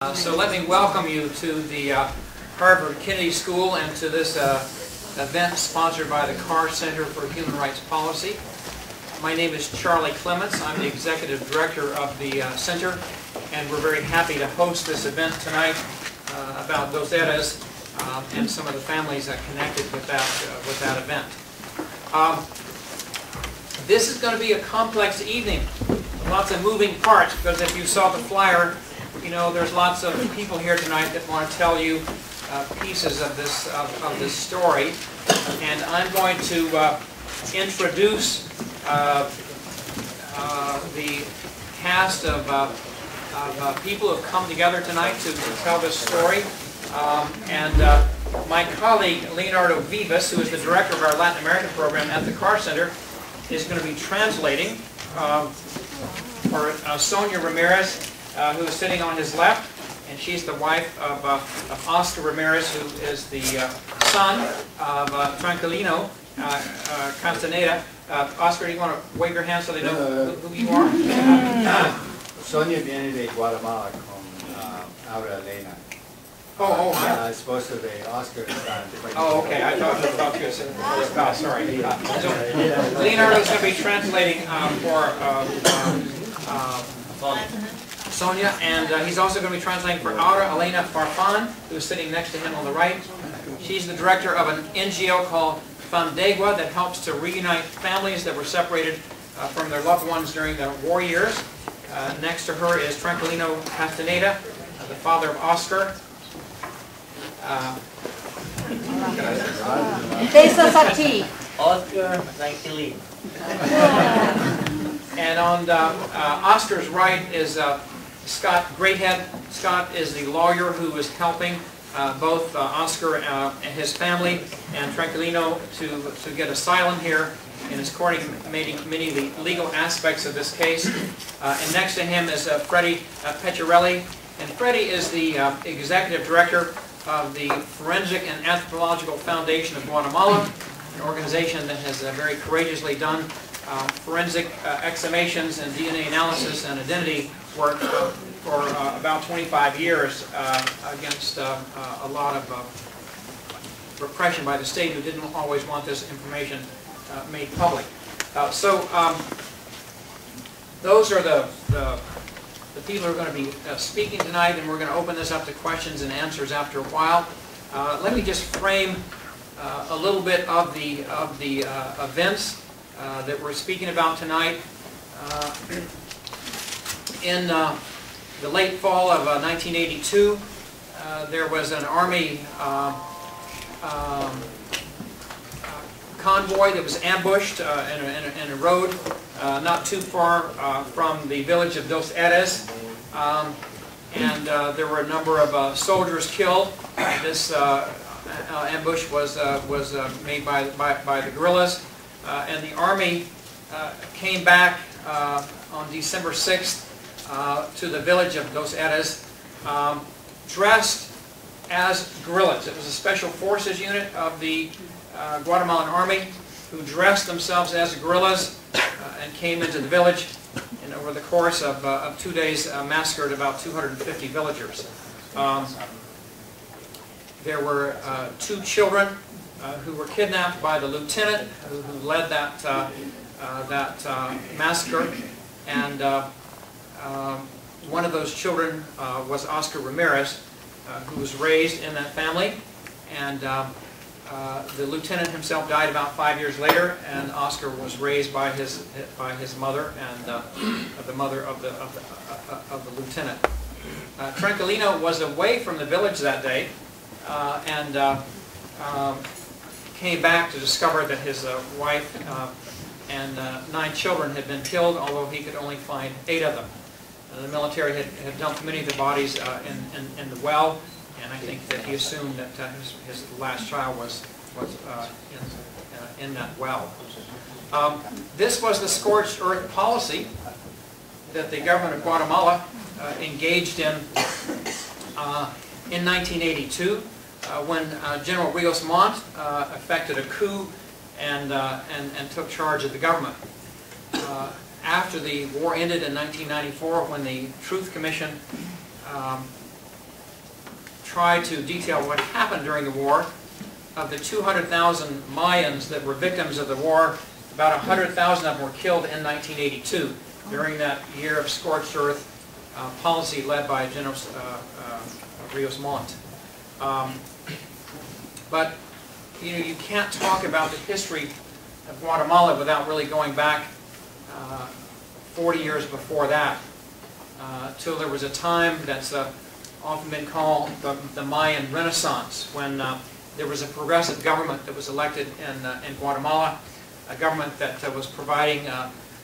So let me welcome you to the Harvard Kennedy School and to this event sponsored by the Carr Center for Human Rights Policy. My name is Charlie Clements. I'm the Executive Director of the Center, and we're very happy to host this event tonight about Dos Erres and some of the families connected with that event. This is going to be a complex evening, lots of moving parts, because if you saw the flyer, you know, there's lots of people here tonight that want to tell you pieces of this story, and I'm going to introduce the cast of people who have come together tonight to tell this story. My colleague Leonardo Vivas, who is the director of our Latin American program at the Carr Center, is going to be translating for Sonia Ramirez, who is sitting on his left, and she's the wife of Óscar Ramírez, who is the son of Tranquilino Castañeda. Óscar, do you want to wave your hand so they know who you are? Sonia viene de Guatemala con ahora Elena. Oh, Esposa de Óscar. Oh, okay. I thought you were saying sorry. So Leonardo is going to be translating for Sonia, and he's also going to be translating for Elena Farfán, who's sitting next to him on the right. She's the director of an NGO called Fundegua that helps to reunite families that were separated from their loved ones during the war years. Next to her is Tranquilino Castañeda, the father of Óscar. Besos a ti. Óscar Tranquilino. And on Óscar's right is Scott Greathead. Scott is the lawyer who is helping both Óscar and his family and Tranquilino to get asylum here, and is coordinating many of the legal aspects of this case. And next to him is Fredy Peccerelli, and Fredy is the executive director of the Forensic and Anthropological Foundation of Guatemala, an organization that has very courageously done forensic exhumations and DNA analysis and identity work for about 25 years against a lot of repression by the state, who didn't always want this information made public. Those are the people who are going to be speaking tonight, and we're going to open this up to questions and answers after a while. Let me just frame a little bit of the events that we're speaking about tonight. In the late fall of 1982, there was an Army convoy that was ambushed in a road not too far from the village of Dos Erres, and there were a number of soldiers killed. This ambush was made by the guerrillas. And the Army came back on December 6th to the village of Dos Erres dressed as guerrillas. It was a special forces unit of the Guatemalan Army who dressed themselves as guerrillas and came into the village, and over the course of 2 days massacred about 250 villagers. There were 2 children who were kidnapped by the lieutenant who led that massacre, and one of those children was Óscar Ramírez, who was raised in that family, and the lieutenant himself died about 5 years later, and Óscar was raised by his mother and the mother of the lieutenant. Tranquilino was away from the village that day, and came back to discover that his wife and 9 children had been killed, although he could only find 8 of them. The military had dumped many of the bodies in the well, and I think that he assumed that his last child was in that well. This was the scorched earth policy that the government of Guatemala engaged in 1982. When General Rios Montt effected a coup and took charge of the government. After the war ended in 1994, when the Truth Commission try to detail what happened during the war. Of the 200,000 Mayans that were victims of the war, about 100,000 of them were killed in 1982 during that year of scorched earth policy led by General Rios Montt. But you can't talk about the history of Guatemala without really going back 40 years before that, till there was a time that's often been called the Mayan Renaissance, when there was a progressive government that was elected in Guatemala, a government that was providing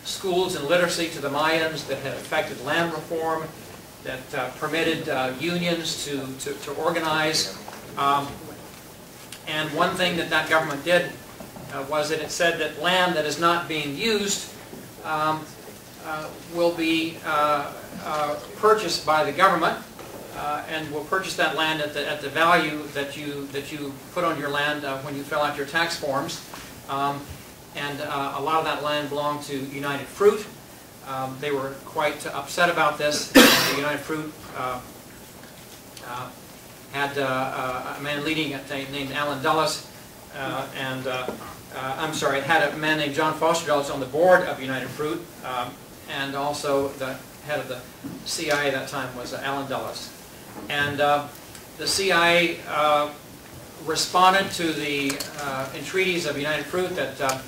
schools and literacy to the Mayans, that had effected land reform, that permitted unions to organize. And one thing that government did was that it said that land that is not being used will be purchased by the government, and will purchase that land at the value that you put on your land when you fill out your tax forms. And a lot of that land belonged to United Fruit. They were quite upset about this. United Fruit had a man leading it named Alan Dulles, I'm sorry, it had a man named John Foster Dulles on the board of United Fruit, and also the head of the CIA at that time was Alan Dulles. And the CIA responded to the entreaties of United Fruit that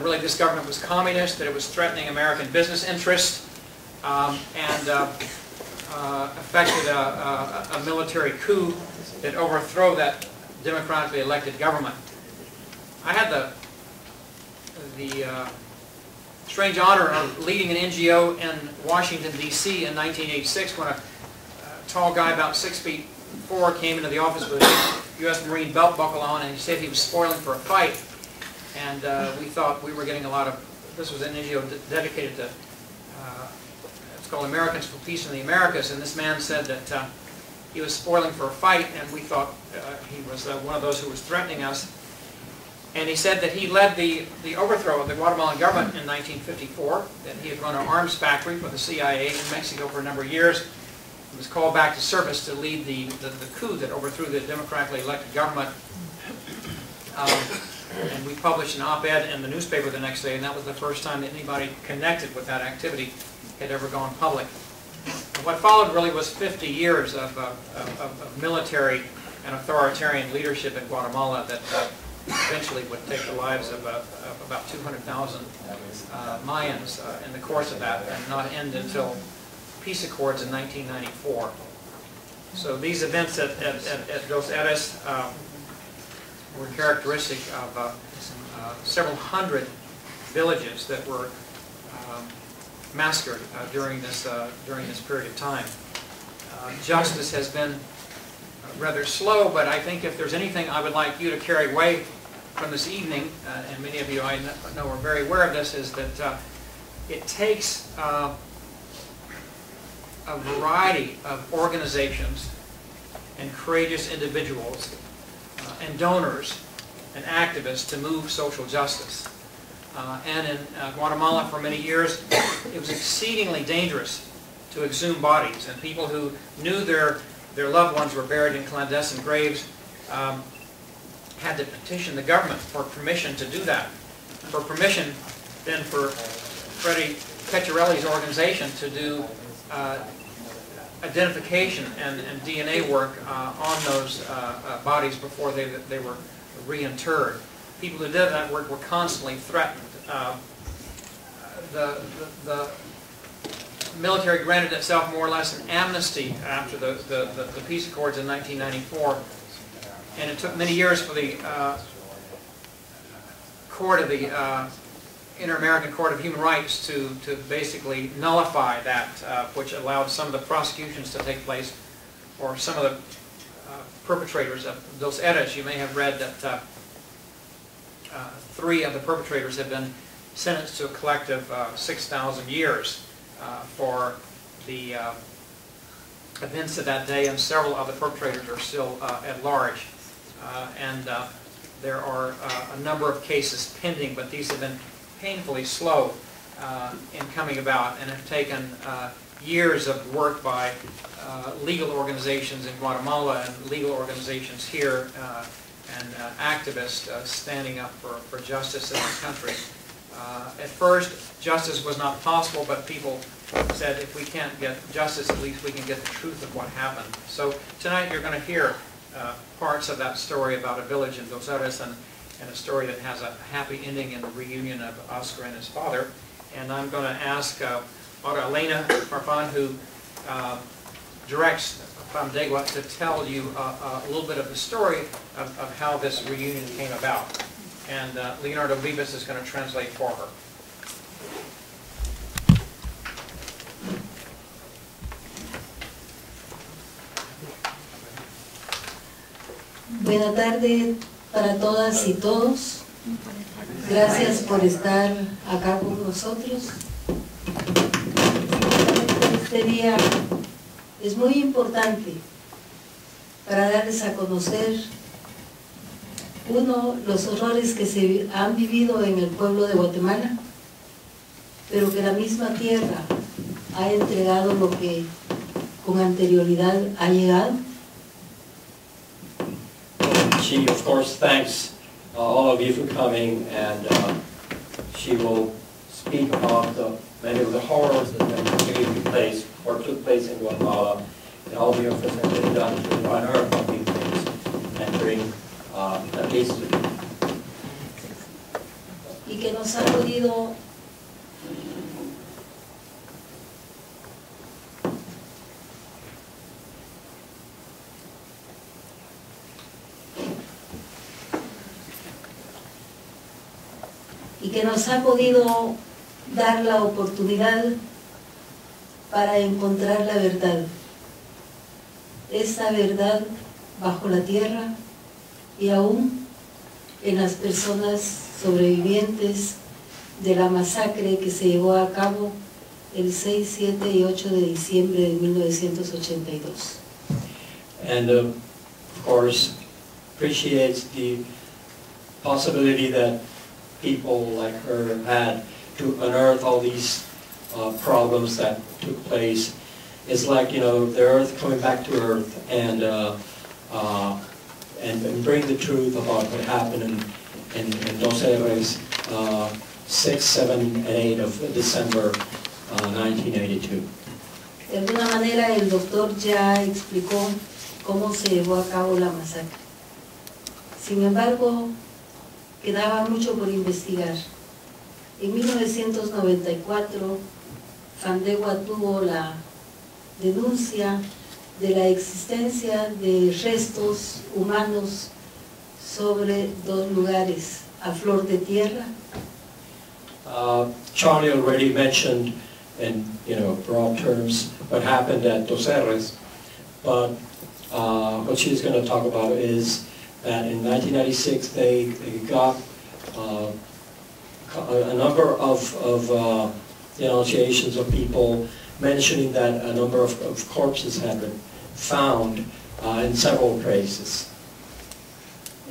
really this government was communist, that it was threatening American business interests, and effected a military coup that overthrew that democratically elected government. I had the strange honor of leading an NGO in Washington, D.C. in 1986 when a tall guy about 6'4" came into the office with a U.S. Marine belt buckle on, and he said he was spoiling for a fight. And we thought we were getting a lot of, this was an NGO dedicated to, it's called Americans for Peace in the Americas, and this man said that he was spoiling for a fight, and we thought he was one of those who was threatening us. And he said that he led the overthrow of the Guatemalan government in 1954, that he had run an arms factory for the CIA in Mexico for a number of years. He was called back to service to lead the coup that overthrew the democratically elected government. And we published an op-ed in the newspaper the next day, and that was the first time that anybody connected with that activity had ever gone public. And what followed really was 50 years of military and authoritarian leadership in Guatemala that eventually would take the lives of about 200,000 Mayans in the course of that, and not end until peace accords in 1994. So these events at Dos Erres were characteristic of several hundred villages that were massacred during this period of time. Justice has been rather slow, but I think if there's anything I would like you to carry away from this evening, and many of you I know are very aware of this, is that it takes a variety of organizations and courageous individuals and donors and activists to move social justice. And in Guatemala for many years, it was exceedingly dangerous to exhume bodies, and people who knew their loved ones were buried in clandestine graves had to petition the government for permission to do that. For permission then for Fredy Peccerelli's organization to do identification and DNA work on those bodies before they were reinterred. People who did that work were constantly threatened. The military granted itself more or less an amnesty after the peace accords in 1994, and it took many years for the court of the Inter-American Court of Human Rights to basically nullify that, which allowed some of the prosecutions to take place, or some of the perpetrators of Dos Erres. You may have read that 3 of the perpetrators have been sentenced to a collective 6,000 years for the events of that day, and several of the perpetrators are still at large. And there are a number of cases pending, but these have been painfully slow in coming about, and have taken years of work by legal organizations in Guatemala and legal organizations here and activists standing up for justice in the country. At first, justice was not possible, but people said if we can't get justice, at least we can get the truth of what happened. So tonight you're going to hear parts of that story about a village in Dos Erres and a story that has a happy ending in the reunion of Óscar and his father. And I'm going to ask Elena Farfán, who directs Fandegua, to tell you a little bit of the story of how this reunion came about. And Leonardo Vivas is going to translate for her. Buenas tardes para todas y todos. Gracias por estar acá con nosotros. Este día es muy importante para darles a conocer, uno, los horrores que se han vivido en el pueblo de Guatemala, pero que la misma tierra ha entregado lo que con anterioridad ha llegado. She, of course, thanks all of you for coming, and she will speak about many of the horrors that have taken place or took place in Guatemala, and all the efforts that have been done to unearth all these things and bring at least. Y que nos ha podido dar la oportunidad para encontrar la verdad. Esa verdad bajo la tierra y aún en las personas sobrevivientes de la masacre que se llevó a cabo el 6, 7 y 8 de diciembre de 1982. And of course appreciates the possibility that people like her had to unearth all these problems that took place. It's like, you know, the earth coming back to earth and bring the truth about what happened in Dos Erres 6, 7, and 8 of December 1982. De alguna manera el doctor ya explicó cómo se llevó a cabo la masacre. Sin embargo, quedaba mucho por investigar. En 1994, Fandegua tuvo la denuncia de la existencia de restos humanos sobre dos lugares a flor de tierra. Charlie already mentioned in broad terms what happened at Dos Erres, but what she's going to talk about is that in 1996 they got a number of denunciations of people mentioning that a number of corpses had been found in several places.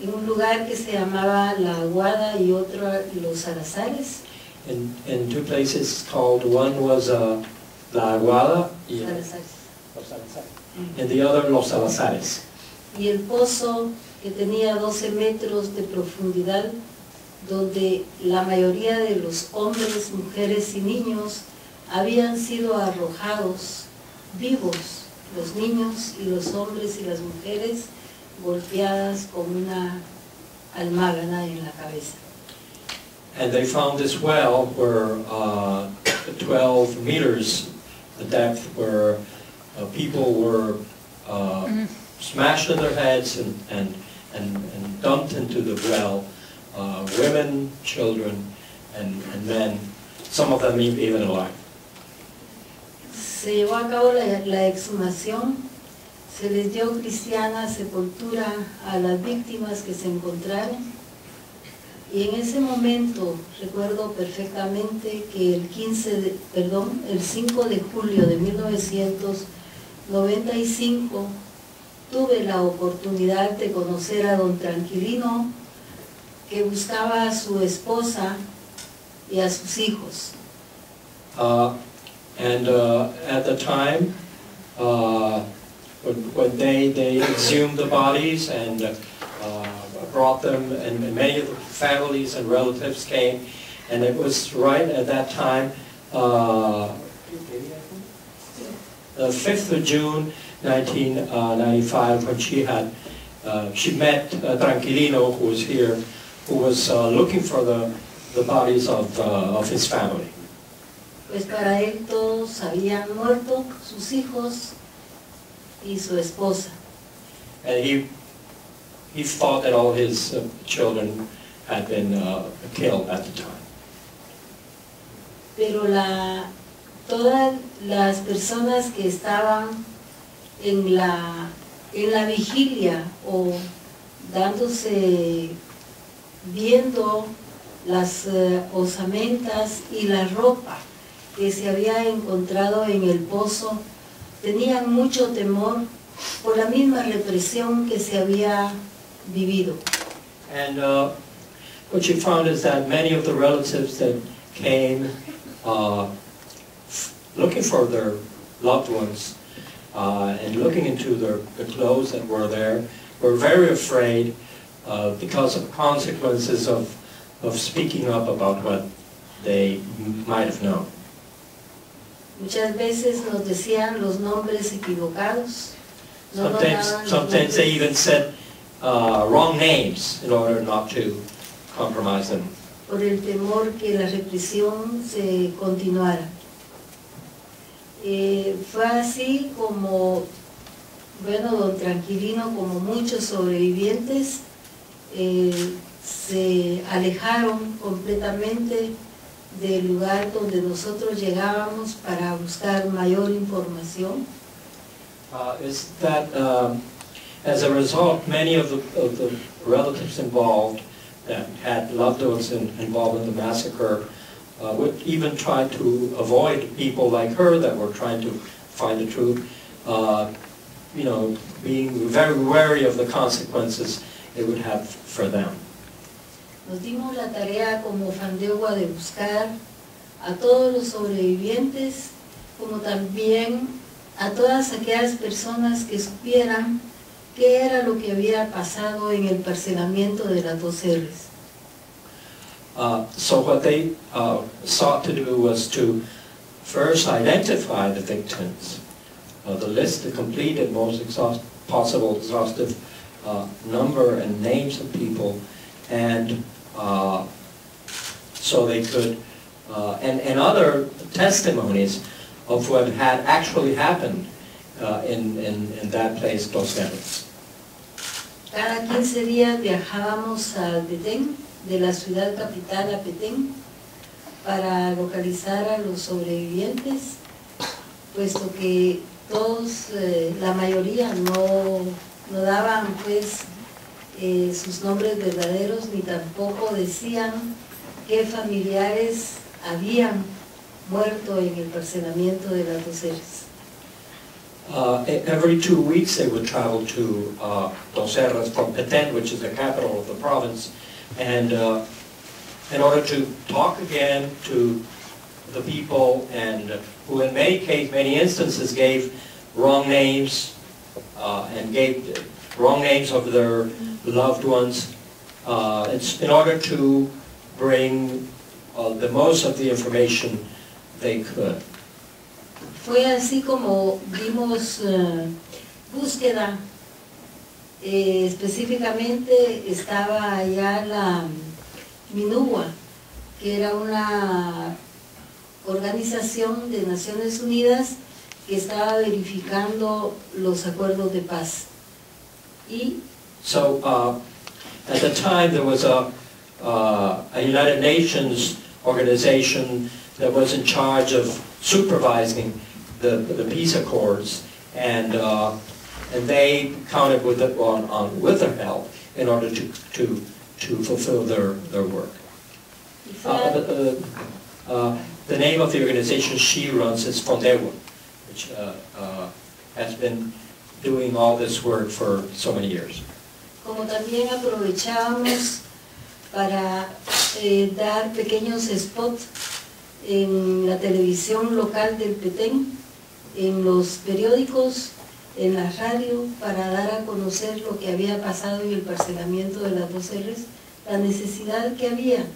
En un lugar que se llamaba La Aguada y otro Los Salazares. In two places called, one was La Aguada y and the other Los Salazares. Y el pozo que tenía 12 metros de profundidad, donde la mayoría de los hombres, mujeres y niños habían sido arrojados vivos, los niños y los hombres y las mujeres golpeadas con una almágana en la cabeza. And they found this well where 12 meters the depth, where people were smashed in their heads and dumped into the well, women, children, and men, some of them even alive. Se llevó a cabo la exhumación, se les dio cristiana sepultura a las víctimas que se encontraron, y en ese momento recuerdo perfectamente que el 5 de julio de 1995 tuve la oportunidad de conocer a don Tranquilino, que buscaba a su esposa y a sus hijos. And at the time, when they exhumed the bodies and brought them, and many of the families and relatives came, and it was right at that time, the 5th of June, 1995, when she met Tranquilino, who was here, who was looking for the bodies of his family. Pues para él todos habían muerto, sus hijos y su esposa. And he thought that all his children had been killed at the time. Pero todas las personas que estaban en la vigilia o viendo las osamentas y la ropa que se había encontrado en el pozo, tenían mucho temor por la misma represión que se había vivido. And what you found is that many of the relatives that came looking for their loved ones and looking into the clothes that were there were very afraid because of the consequences of speaking up about what they might have known. Muchas veces nos decían los nombres equivocados. Sometimes they even said wrong names in order not to compromise them. Por el temor que la represión se continuara. Fue así como, bueno, don Tranquilino, como muchos sobrevivientes, se alejaron completamente del lugar donde nosotros llegábamos para buscar mayor información. Is that as a result, many of the relatives involved that had loved ones involved in the massacre would even try to avoid people like her that were trying to find the truth, being very wary of the consequences it would have for them. Nos dimos la tarea como Fandegua de buscar a todos los sobrevivientes, como también a todas aquellas personas que supieran qué era lo que había pasado en el parcelamiento de las dos Erres. So what they sought to do was to first identify the victims, the complete and most exhaustive number and names of people, and so they could, and other testimonies of what had actually happened in that place, Dos Erres. Cada 15 días viajábamos al Petén, de la ciudad capital a Petén, para localizar a los sobrevivientes, puesto que todos, la mayoría, no daban pues sus nombres verdaderos, ni tampoco decían qué familiares habían muerto en el parcelamiento de las dos Erres. Every 2 weeks they would travel to Dos Erres from Petén, which is the capital of the province, and in order to talk again to the people, and who in many instances gave wrong names and gave wrong names of their loved ones, in order to bring the most of the information they could. Fue así como dimos búsqueda. Específicamente estaba allá la MINUA, que era una organización de Naciones Unidas que estaba verificando los acuerdos de paz. So at the time there was a United Nations organization that was in charge of supervising the peace accords, and they counted with their help in order to fulfill their work. The name of the organization she runs is Fandegua, which has been doing all this work for so many years. Como también aprovechábamos para dar pequeños spots en la televisión local del Petén, en los periódicos, en la radio, para dar a conocer lo que había pasado en el parcelamiento de las 2 Erres, la necesidad que había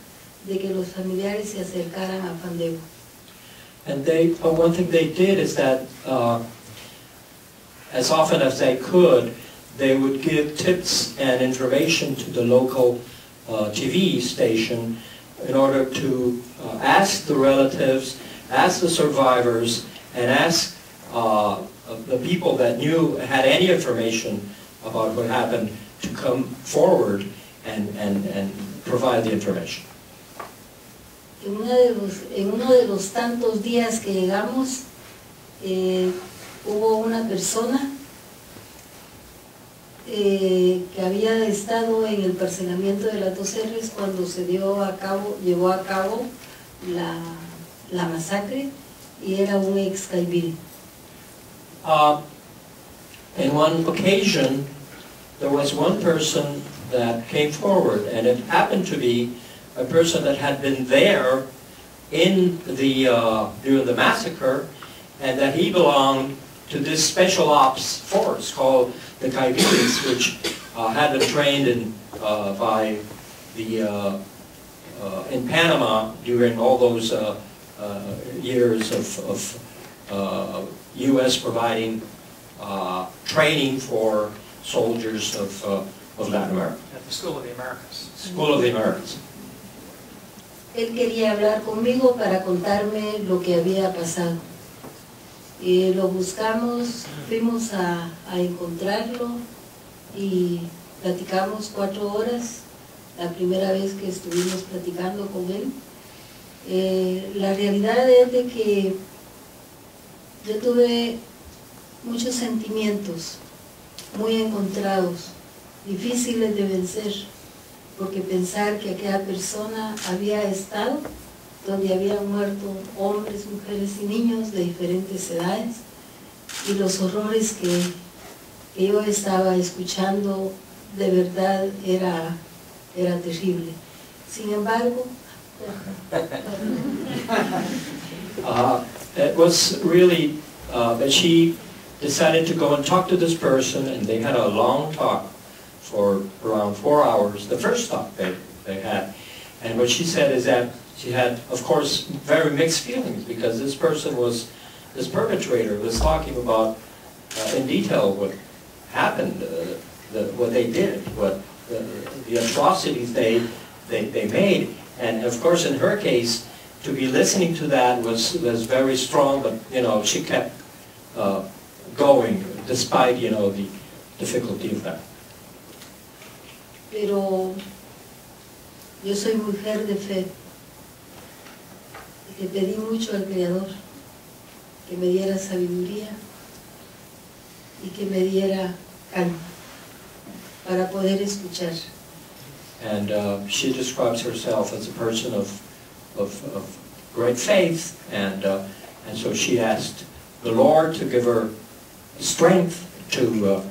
de que los familiares se acercaran a Fandebo. And one thing they did is that, as often as they could, they would give tips and information to the local TV station in order to ask the relatives, ask the survivors, and ask the people that had any information about what happened to come forward and provide the information. En uno de los tantos días que llegamos, hubo una persona que había estado en el parcelamiento de las 2 Erres cuando se llevó a cabo la masacre, y era un ex caibil. In one occasion, there was one person that came forward, and it happened to be a person that had been there in during the massacre, and that he belonged to this special ops force called the Caibiles, which had been trained in Panama during all those years of U.S. providing training for soldiers of Latin America. At the School of the Americas. School of the Americas. Él quería hablar conmigo para contarme lo que había pasado. Lo buscamos, fuimos a encontrarlo y platicamos 4 horas, la primera vez que estuvimos platicando con él. La realidad es de que yo tuve muchos sentimientos muy encontrados, difíciles de vencer, porque pensar que aquella persona había estado donde habían muerto hombres, mujeres y niños de diferentes edades, y los horrores que yo estaba escuchando de verdad era terrible. Sin embargo, it was really that she decided to go and talk to this person, and they had a long talk for around 4 hours, the first talk they had. And what she said is that she had, of course, very mixed feelings, because this person this perpetrator was talking about in detail what happened, what they did, the atrocities they made. And of course, in her case, to be listening to that was very strong, but she kept going despite the difficulty of that. Pero yo soy mujer de fe, y le pedí mucho al Creador que me diera sabiduría y que me diera calma para poder escuchar. And she describes herself as a person of great faith, and so she asked the Lord to give her strength to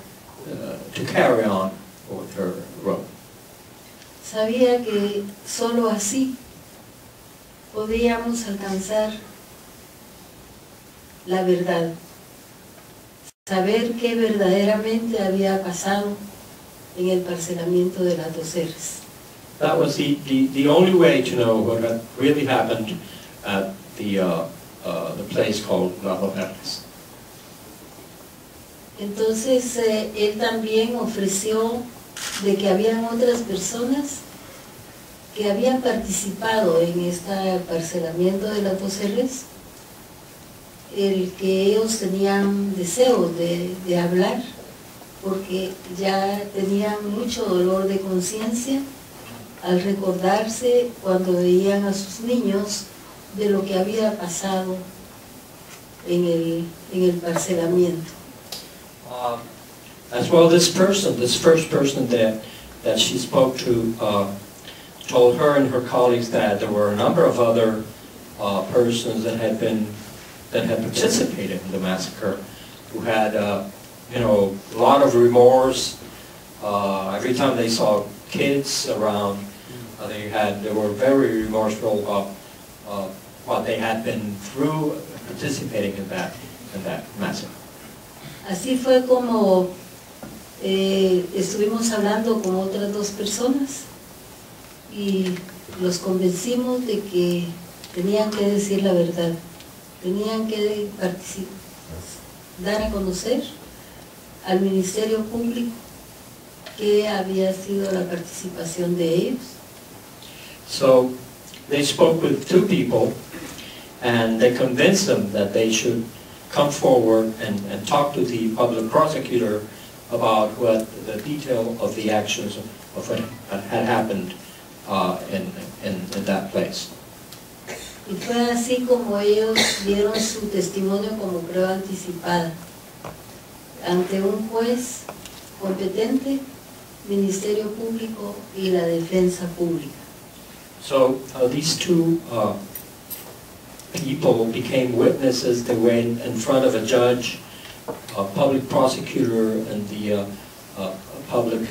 carry on with her road. Sabía que solo así podíamos alcanzar la verdad, saber qué verdaderamente había pasado en el parcelamiento de las 2 Erres. That was the only way to know what had really happened at the place called Erres. Entonces él también ofreció de que habían otras personas que habían participado en este parcelamiento de las 2 Erres, el que ellos tenían deseo de hablar, porque ya tenían mucho dolor de conciencia al recordarse cuando veían a sus niños de lo que había pasado en el parcelamiento. As well, this first person that she spoke to, told her and her colleagues that there were a number of other persons that had participated in the massacre, who had a lot of remorse. Every time they saw kids around, they were very remorseful about what what they had been through participating in that massacre. Así fue como estuvimos hablando con otras dos personas y los convencimos de que tenían que decir la verdad, tenían que dar a conocer al Ministerio Público que había sido la participación de ellos. So they spoke with two people and they convinced them that they should come forward and talk to the public prosecutor about what the detail of the actions of what had happened in that place. Y fue así como ellos dieron su testimonio como prueba anticipada ante un juez competente, Ministerio Público y la Defensa Pública. So these two people became witnesses. They went in front of a judge, a public prosecutor, and the public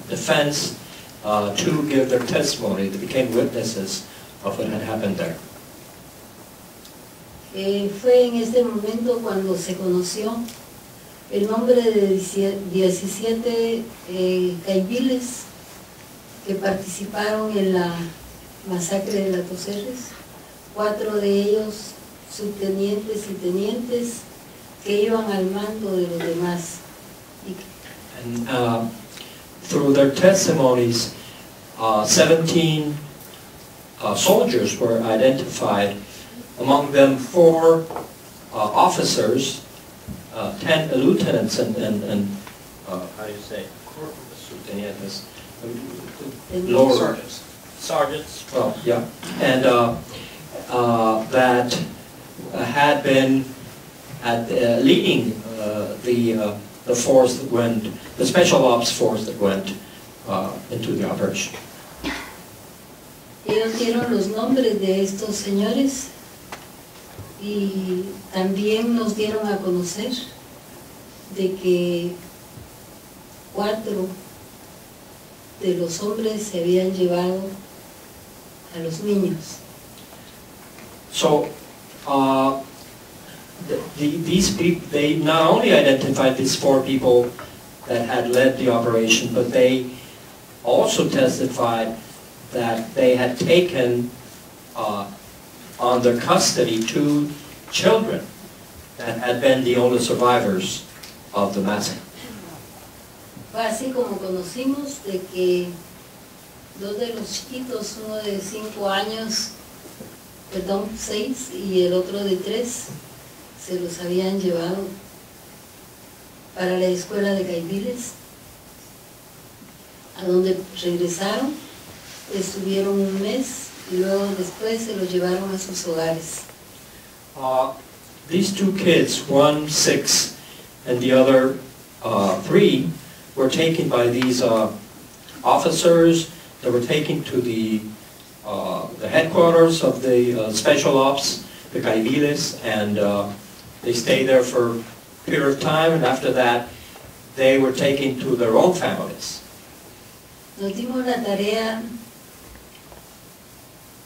defense to give their testimony. They became witnesses of what had happened there. Fue en este momento cuando se conoció el nombre de 17 caiviles que participaron en la masacre de las Dos Erres, 4 de ellos subtenientes y tenientes que iban al mando de los demás. And through their testimonies, 17 soldiers were identified, among them 4 officers, 10 lieutenants and how do you say, subtenientes, lower Sergeants. well, yeah, and that had been leading the force that went, the special ops force that went into the operation. Ellos dieron los nombres de estos señores y también nos dieron a conocer de que 4 de los hombres se habían llevado a los niños. So these people, they not only identified these 4 people that had led the operation, but they also testified that they had taken under custody 2 children that had been the only survivors of the massacre. Fue así como conocimos de que 2 de los chiquitos, uno de 5 años, perdón, 6 y el otro de 3, se los habían llevado para la escuela de caiviles, a donde regresaron, estuvieron un mes y luego después se los llevaron a sus hogares. These 2 kids, one 6 and the other 3, were taken by these officers. They were taken to the headquarters of the special ops, the caiviles, and they stayed there for a period of time, and after that they were taken to their own families. Nos dimos la tarea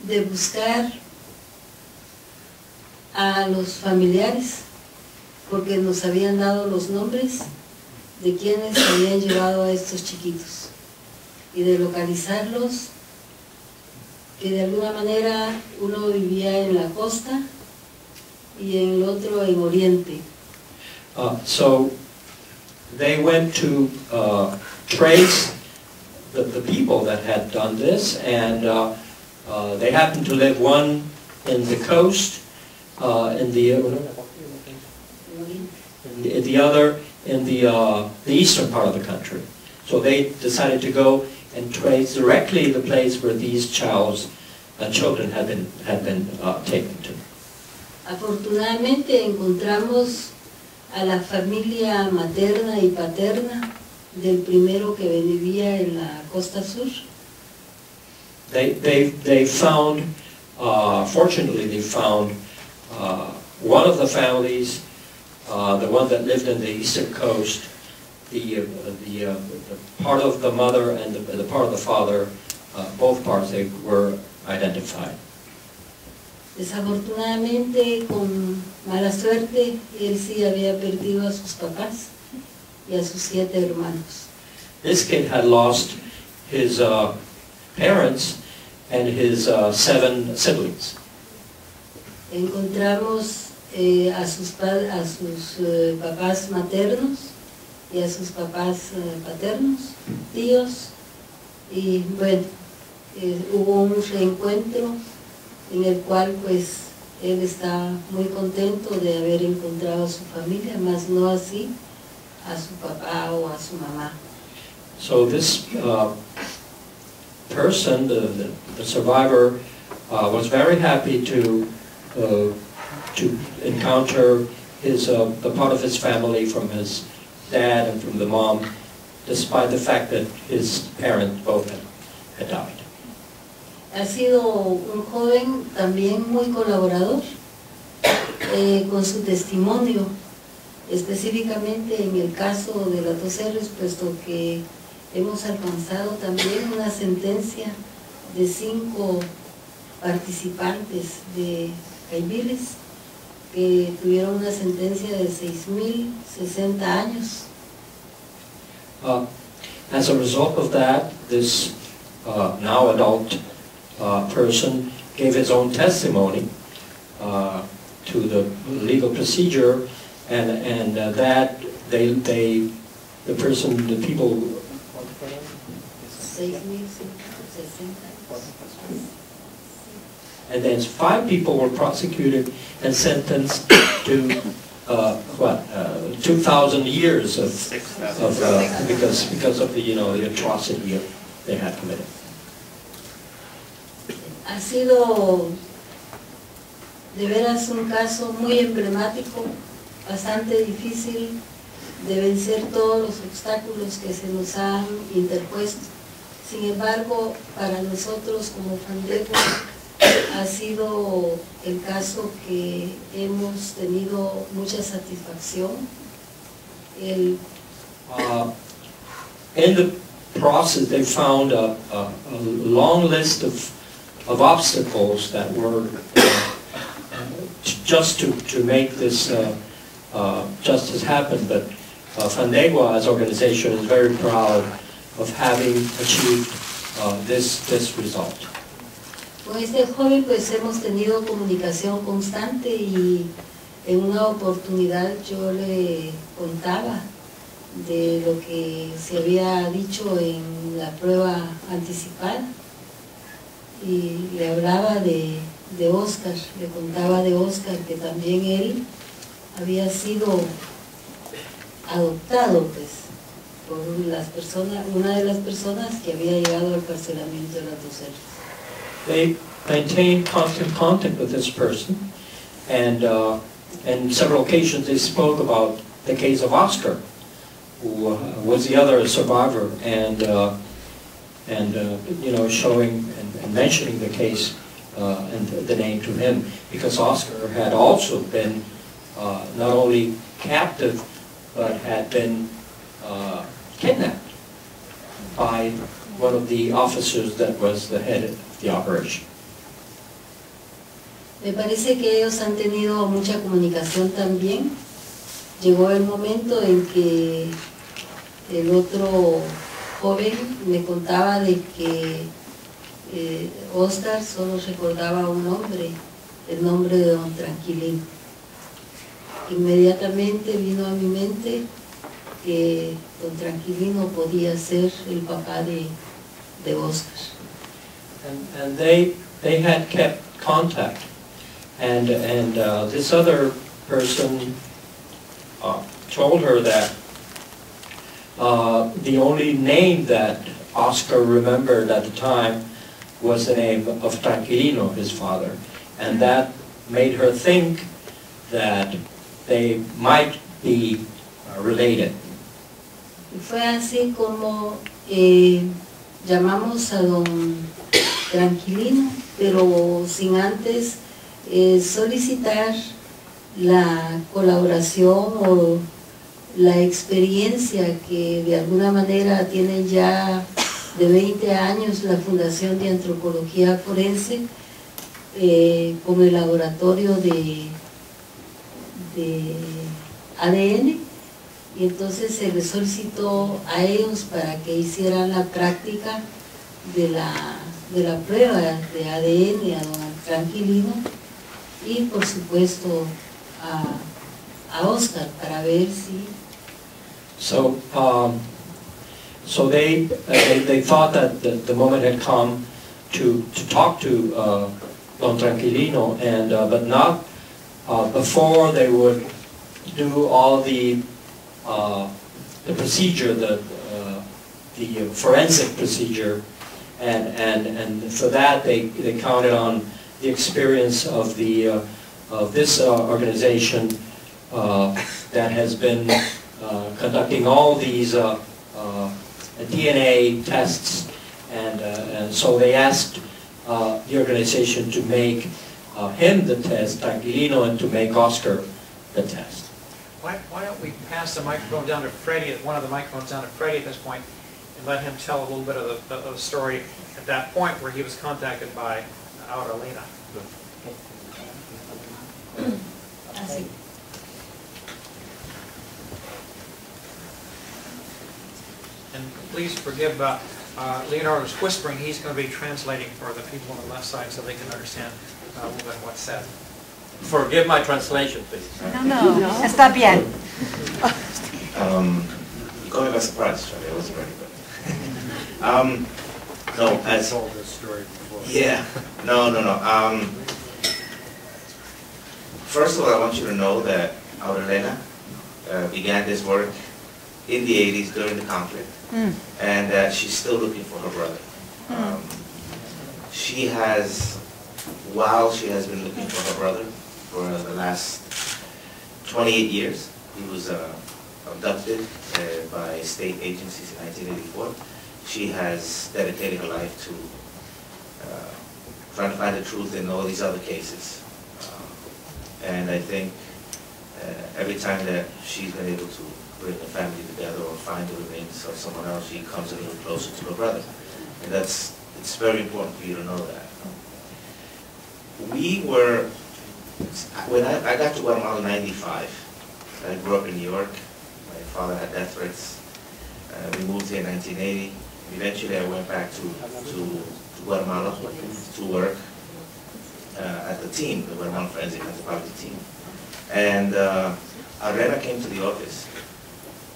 de buscar a los familiares porque nos habían dado los nombres de quienes habían llevado a estos chiquitos y de localizarlos, que de alguna manera uno vivía en la costa y en el otro en Oriente. So they went to trace the people that had done this, and they happened to live one in the coast, in the other in the eastern part of the country. So they decided to go and trace directly the place where these children had been taken to. Afortunadamente encontramos a la familia materna y paterna del primero que vivía en la costa sur. They found, fortunately, they found one of the families, the one that lived in the eastern coast, the part of the mother and the part of the father, both parts, they were identified. Desafortunadamente, con mala suerte, él sí había perdido a sus papás y a sus 7 hermanos. This kid had lost his parents and his 7 siblings. Encontramos a sus papás maternos y a sus papás paternos, tíos, y bueno, hubo un reencuentro en el cual pues él está muy contento de haber encontrado a su familia, más no así a su papá o a su mamá. So this person, the survivor, was very happy to encounter the part of his family from his dad and from the mom, despite the fact that his parents both had died. Ha sido un joven también muy colaborador con su testimonio, específicamente en el caso de las 2 Erres, puesto que hemos alcanzado también una sentencia de 5 participantes de Caibiles que tuvieron una sentencia de 6.060 años. As a result of that, this now adult person gave his own testimony to the legal procedure, and that the people. 6.060. And then 5 people were prosecuted and sentenced to 2,000 years because of the atrocity they had committed. Ha sido de veras un caso muy emblemático, bastante difícil de vencer todos los obstáculos que se nos han interpuesto. Sin embargo, para nosotros como Fandeco ha sido el caso que hemos tenido mucha satisfacción. In the process, they found a long list of obstacles that were just to make this justice happen. But Fandegua, as an organization, is very proud of having achieved this result. Con este joven pues hemos tenido comunicación constante y en una oportunidad yo le contaba de lo que se había dicho en la prueba anticipada y le hablaba de Óscar, le contaba de Óscar que también él había sido adoptado pues por una de las personas que había llegado al carcelamiento de las 2 Erres. They maintained constant contact with this person, and on several occasions they spoke about the case of Oscar, who was the other survivor, and showing and mentioning the case and the name to him, because Oscar had also been not only captive but had been kidnapped by one of the officers that was the head of the operation. Me parece que ellos han tenido mucha comunicación también. Llegó el momento en que el otro joven me contaba de que Óscar solo recordaba un nombre, el nombre de don Tranquilino. Inmediatamente vino a mi mente que don Tranquilino podía ser el papá de Óscar. And they had kept contact, and this other person told her that the only name that Oscar remembered at the time was the name of Tranquilino, his father, and that made her think that they might be related. Y fue así como llamamos a don Tranquilino, pero sin antes solicitar la colaboración o la experiencia que de alguna manera tiene ya de 20 años la Fundación de Antropología Forense con el laboratorio de ADN, y entonces se les solicitó a ellos para que hicieran la práctica de la prueba de ADN a don Tranquilino, y por supuesto a Óscar, para ver si... So they thought that the moment had come to talk to Don Tranquilino, and but not before they would do all the procedure, the forensic procedure, and for that they counted on the experience of this organization that has been conducting all these DNA tests, and so they asked the organization to make him the test, Tranquilino, and to make Óscar the test. Why don't we pass the microphone down to Fredy, one of the microphones down to Fredy at this point, and let him tell a little bit of the story at that point where he was contacted by our Elena. Así. And please forgive Leonardo's whispering. He's going to be translating for the people on the left side so they can understand a little bit of what's said. Forgive my translation, please. No, está bien. You caught me by surprise, Charlie. I wasn't ready, but no, as told this story before. yeah, no. First of all, I want you to know that our Elena began this work in the 80s during the conflict, and that she's still looking for her brother. She has, while she has been looking for her brother for the last 28 years, he was abducted by state agencies in 1984. She has dedicated her life to trying to find the truth in all these other cases. And I think every time that she's been able to bring the family together or find the remains of someone else, she comes a little closer to her brother. And it's very important for you to know that. We were, when I got to Guatemala in '95, I grew up in New York. My father had death threats. We moved here in 1980. Eventually I went back to Guatemala to work at the team, the Guatemala Forensic Anthropology team. And Elena came to the office.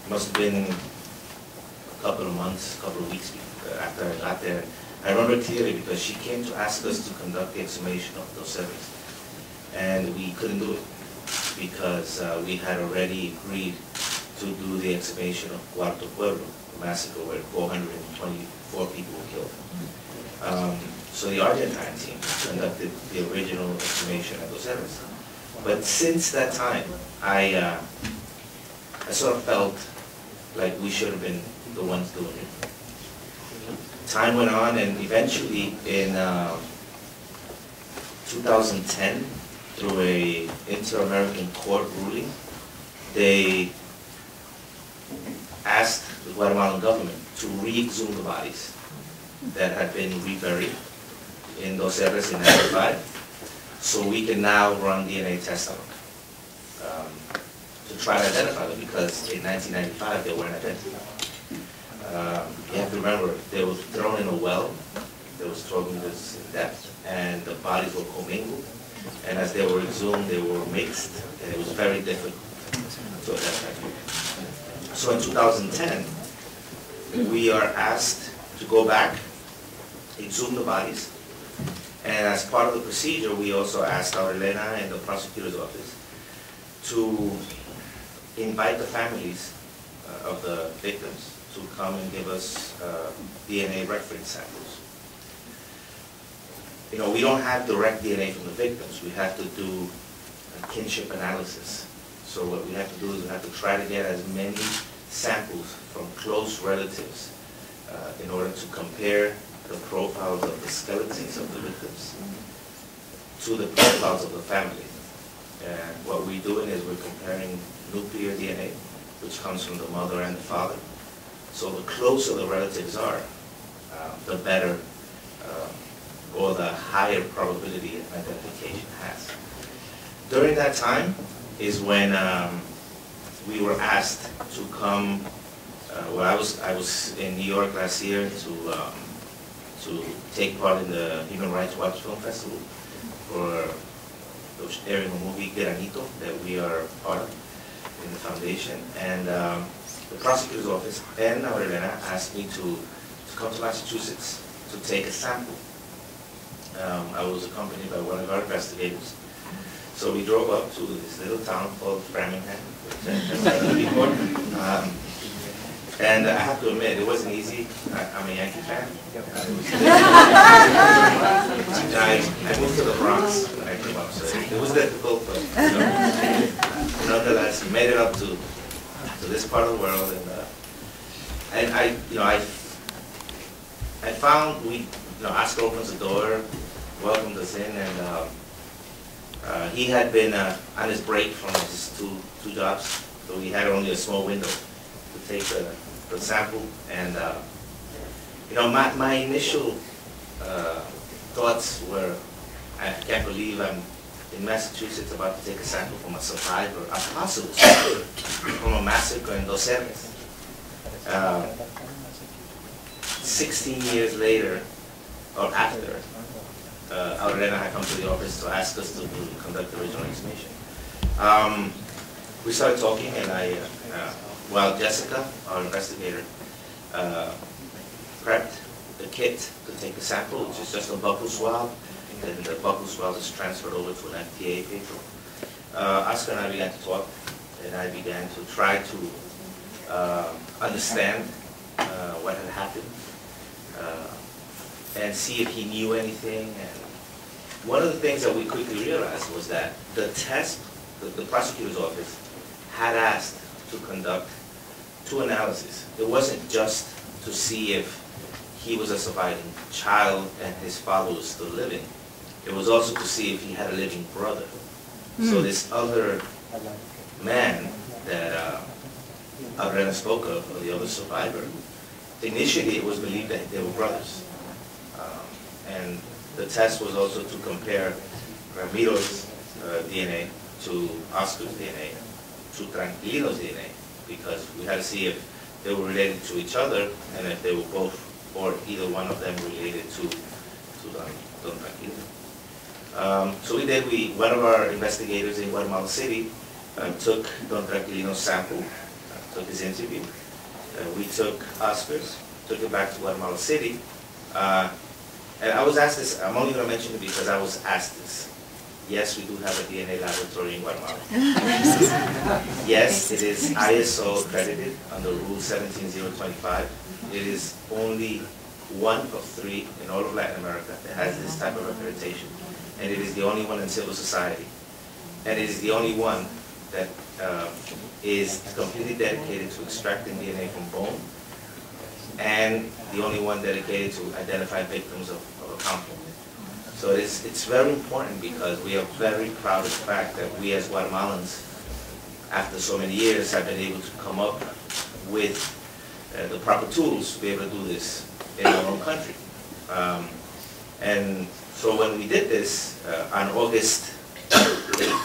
It must have been a couple of months, a couple of weeks after I got there. I remember clearly because she came to ask us to conduct the exhumation of those Erres. And we couldn't do it because we had already agreed to do the exhumation of Cuarto Pueblo, the massacre where 424 people were killed. So the Argentine team conducted the original exhumation of those Erres. But since that time, I sort of felt like we should have been the ones doing it. Time went on, and eventually in 2010, through a Inter-American Court ruling, they asked the Guatemalan government to re-exhume the bodies that had been reburied in those Erres in 1995, so we can now run DNA tests on them to try to identify them, because in 1995 they weren't identified. You have to remember, they were thrown in a well. There was 12 meters in depth, and the bodies were commingled. And as they were exhumed, they were mixed, and it was very difficult to identify. So in 2010, we are asked to go back, exhume the bodies, and as part of the procedure, we also asked our Elena and the prosecutor's office to invite the families of the victims to come and give us DNA reference samples. You know, we don't have direct DNA from the victims. We have to do a kinship analysis. So what we have to do is we have to try to get as many samples from close relatives in order to compare the profiles of the skeletons of the victims to the profiles of the family. And what we're doing is we're comparing nuclear DNA, which comes from the mother and the father. So the closer the relatives are, the better or the higher probability of identification has. During that time is when we were asked to come. Well, I was in New York last year to take part in the Human Rights Watch Film Festival for airing a movie, Granito, that we are part of in the foundation. And the prosecutor's office and Elena asked me to come to Massachusetts to take a sample. I was accompanied by one of our investigators. So we drove up to this little town called Framingham, which I've never been before. And I have to admit, it wasn't easy. I'm a Yankee fan. I moved to the Bronx when I came up, so it was difficult, but nonetheless, we made it up to this part of the world, and I found Oscar opens the door, welcomed us in, and he had been on his break from his two jobs, so he had only a small window to take the sample. And my initial thoughts were, I can't believe I'm in Massachusetts about to take a sample from a survivor, a possible survivor from a massacre in Erres. 16 years later, or after, Elena had come to the office to ask us to conduct the original exhumation. We started talking, and well, Jessica, our investigator, prepped the kit to take the sample, which is just a buccal swab. And the buccal swab is transferred over to an FDA paper. Oscar and I began to talk, and I began to try to understand what had happened and see if he knew anything. And one of the things that we quickly realized was that the test, the prosecutor's office, had asked to conduct two analyses. It wasn't just to see if he was a surviving child and his father was still living. It was also to see if he had a living brother. So this other man that Elena spoke of, or the other survivor, initially it was believed that they were brothers. And the test was also to compare Ramiro's DNA to Oscar's DNA to Tranquilino's DNA, because we had to see if they were related to each other and if they were both or either one of them related to Don Tranquilino. So we did. One of our investigators in Guatemala City took Don Tranquilino's sample, took his interview. We took Oscar's, took it back to Guatemala City. And I was asked this, I'm only going to mention it because I was asked this. Yes, we do have a DNA laboratory in Guatemala. Yes, it is ISO accredited under Rule 17025. It is only one of 3 in all of Latin America that has this type of accreditation. And it is the only one in civil society. And it is the only one that is completely dedicated to extracting DNA from bone, and the only one dedicated to identify victims of a conflict. So it's very important because we are very proud of the fact that we as Guatemalans, after so many years, have been able to come up with the proper tools to be able to do this in our own country. And so when we did this, on August 8th,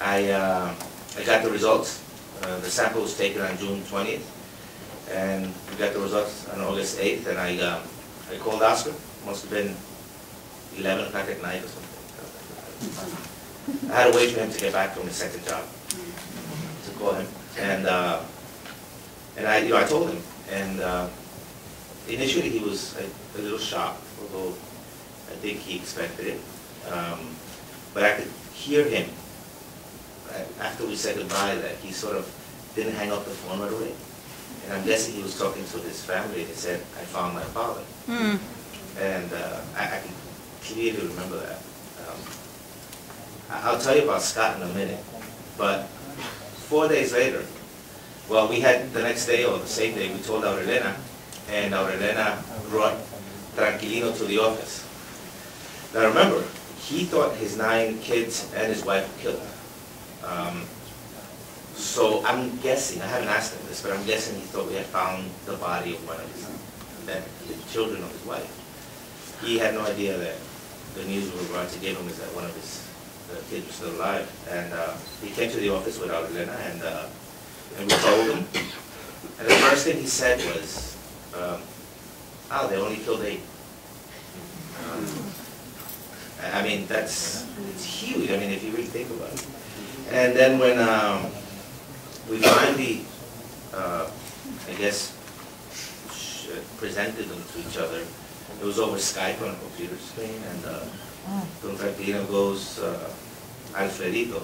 I got the results. The sample was taken on June 20th, and we got the results on August 8th, and I called Oscar. Must have been 11 o'clock at night or something. I had to wait for him to get back from his second job to call him, and I told him, and initially he was a little shocked, although I think he expected it. But I could hear him after we said goodbye that he sort of didn't hang up the phone right away. And I'm guessing he was talking to his family and he said, "I found my father." And I can clearly remember that. I'll tell you about Scott in a minute, but 4 days later, well, we had the next day or the same day, we told Elena, and Elena brought Tranquilino to the office. Now remember, he thought his 9 kids and his wife were killed. So I'm guessing, I haven't asked him this, but I'm guessing he thought we had found the body of one of the children of his wife. he had no idea that the news we were about to give him is that one of his kids was still alive. And he came to the office without Elena, and we told him. And the first thing he said was, oh, they only killed 8. I mean, it's huge, I mean, if you really think about it. And then when we finally, I guess, presented them to each other, it was over Skype on a computer screen, and Don Tranquilino goes, Alfredito,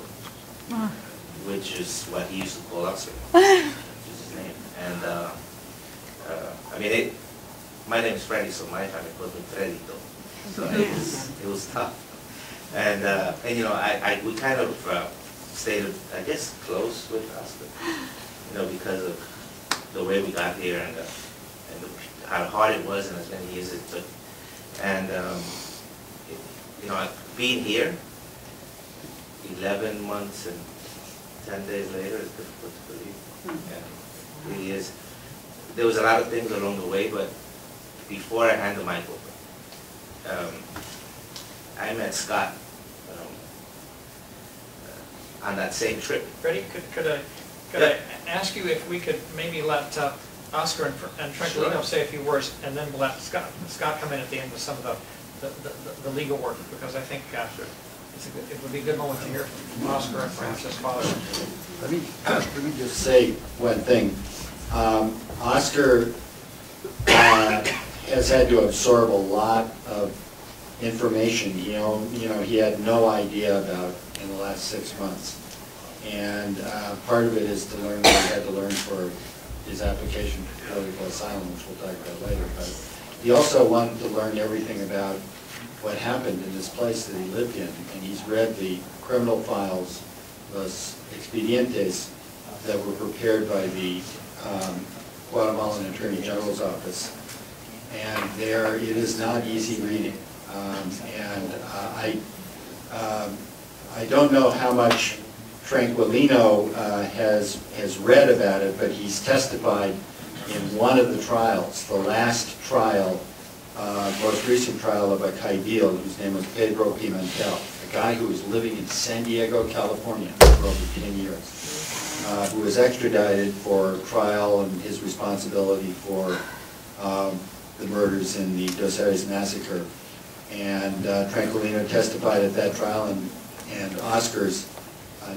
which is what he used to call Oscar, which is his name. And I mean, my name is Fredy, so my family calls me Fredito. So it was tough. And you know, we kind of stayed, I guess, close with Oscar, you know, because of the way we got here and how hard it was and as many years it took. And you know, being here 11 months and 10 days later is difficult to believe. Yeah, it really is. There was a lot of things along the way, but before I hand the mic over, I met Scott on that same trip. Fredy, could I ask you if we could maybe let Oscar and Tranquilino Sure. say a few words, and then we'll let Scott come in at the end with some of the legal work, because I think it would be a good moment to hear from Oscar and perhaps his father. Let me just say one thing. Oscar has had to absorb a lot of information, you know, he had no idea about in the last 6 months. And part of it is to learn what he had to learn for his application for political asylum, which we'll talk about later. But he also wanted to learn everything about what happened in this place that he lived in. And he's read the criminal files, los expedientes that were prepared by the Guatemalan Attorney General's office. And there, it is not easy reading. I don't know how much Tranquilino has read about it, but he's testified in one of the trials, the last trial, most recent trial of a Caidil, whose name was Pedro Pimentel, a guy who was living in San Diego, California for over 10 years, who was extradited for trial and his responsibility for the murders in the Dos Erres massacre. And Tranquilino testified at that trial, and Oscar's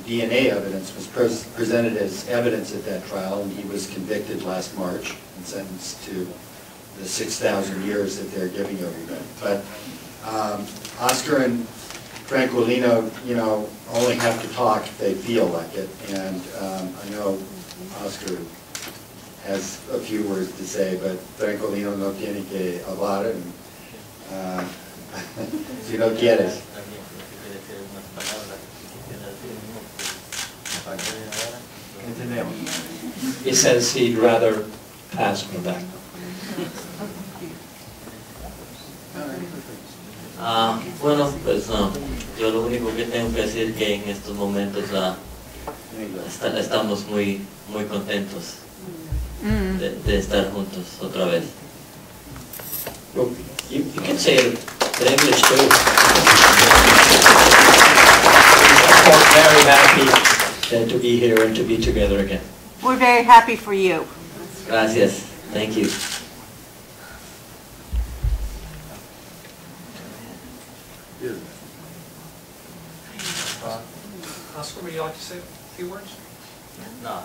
DNA evidence was presented as evidence at that trial, and he was convicted last March and sentenced to the 6,000 years that they're giving everybody. But Oscar and Tranquilino, you know, only have to talk if they feel like it, and I know Oscar has a few words to say, but Tranquilino no tiene que hablar, and si no quieres. He says he'd rather pass me back. Bueno, pues yo lo único que tengo que decir que en estos momentos estamos muy contentos de estar juntos otra vez. Well, you can say it in English too. We're very happy to be here and to be together again. We're very happy for you. Gracias. Thank you. Oscar, would you like to say a few words? No.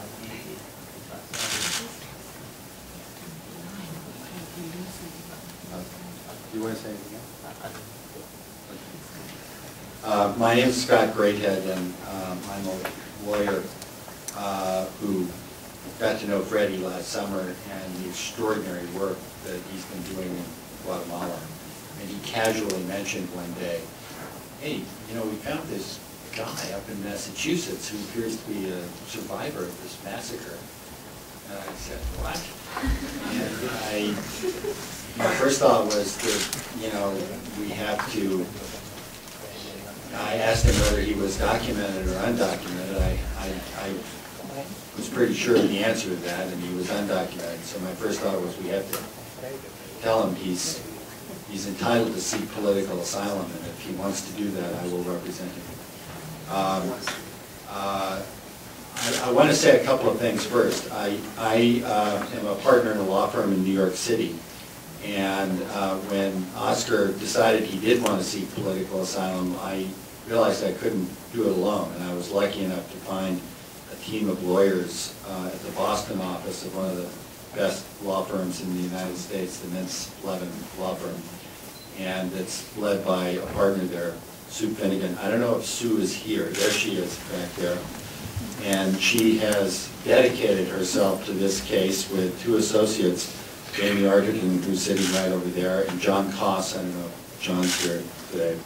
You want to say anything else? My name is Scott Greathead, and I'm a lawyer who got to know Fredy last summer and the extraordinary work that he's been doing in Guatemala. And he casually mentioned one day, hey, you know, we found this guy up in Massachusetts who appears to be a survivor of this massacre. And I said, what? And my first thought was that, you know, we have to, I asked him whether he was documented or undocumented. I was pretty sure of the answer to that, and he was undocumented. So my first thought was we have to tell him he's he's entitled to seek political asylum, and if he wants to do that, I will represent him. I want to say a couple of things first. I am a partner in a law firm in New York City, and when Oscar decided he did want to seek political asylum, I realized I couldn't do it alone, and I was lucky enough to find a team of lawyers at the Boston office of one of the best law firms in the United States, the Mintz-Levin law firm, and it's led by a partner there, Sue Finnegan. I don't know if Sue is here. There she is back there. And she has dedicated herself to this case with two associates, Jamie Arterton, who's sitting right over there, and John Koss. I don't know if John's here today.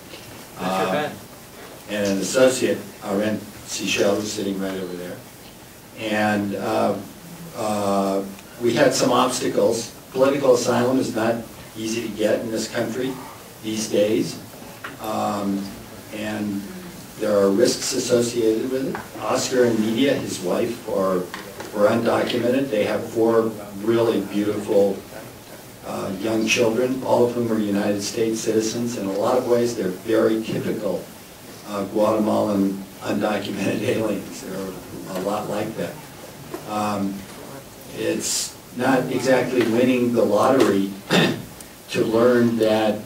And an associate, Aren Sichel, who's sitting right over there. And we had some obstacles. Political asylum is not easy to get in this country these days. And there are risks associated with it. Oscar and Media, his wife, were undocumented. They have 4 really beautiful young children, all of whom are United States citizens. In a lot of ways, they're very typical Guatemalan undocumented aliens. They're a lot like that. It's not exactly winning the lottery to learn that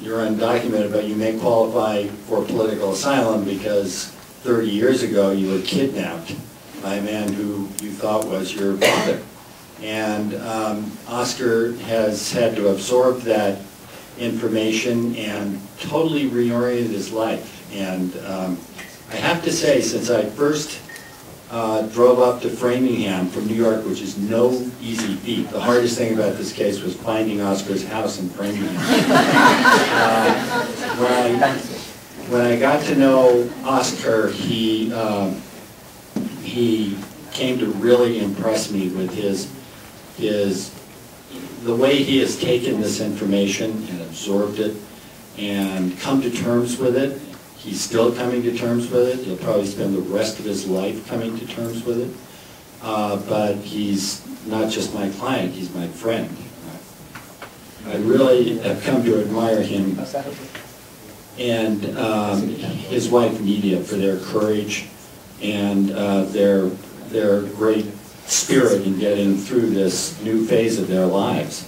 you're undocumented, but you may qualify for political asylum because 30 years ago you were kidnapped by a man who you thought was your father. And Oscar has had to absorb that information and totally reoriented his life. And I have to say, since I first drove up to Framingham from New York, which is no easy feat. The hardest thing about this case was finding Oscar's house in Framingham. When I got to know Oscar, he came to really impress me with the way he has taken this information and absorbed it and come to terms with it. He's still coming to terms with it. He'll probably spend the rest of his life coming to terms with it. But he's not just my client, he's my friend. I really have come to admire him and his wife, Media, for their courage and their great spirit in getting through this new phase of their lives.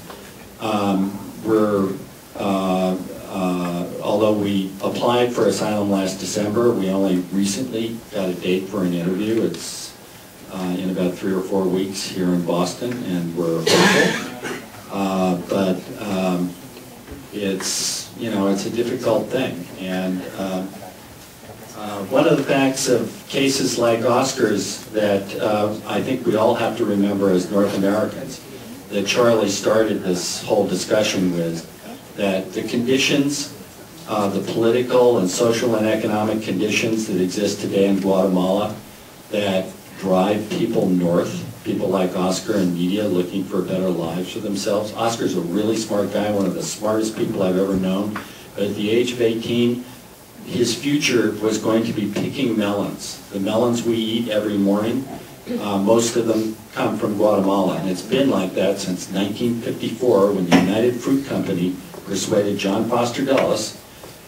Although we applied for asylum last December, we only recently got a date for an interview. It's in about 3 or 4 weeks here in Boston, and we're hopeful. But it's a difficult thing. And one of the facts of cases like Oscar's that I think we all have to remember as North Americans, that Charlie started this whole discussion with, that the conditions, the political and social and economic conditions that exist today in Guatemala that drive people north, people like Oscar and Media looking for better lives for themselves. Oscar's a really smart guy, one of the smartest people I've ever known, but at the age of 18, his future was going to be picking melons. The melons we eat every morning, most of them come from Guatemala, and it's been like that since 1954 when the United Fruit Company persuaded John Foster Dulles,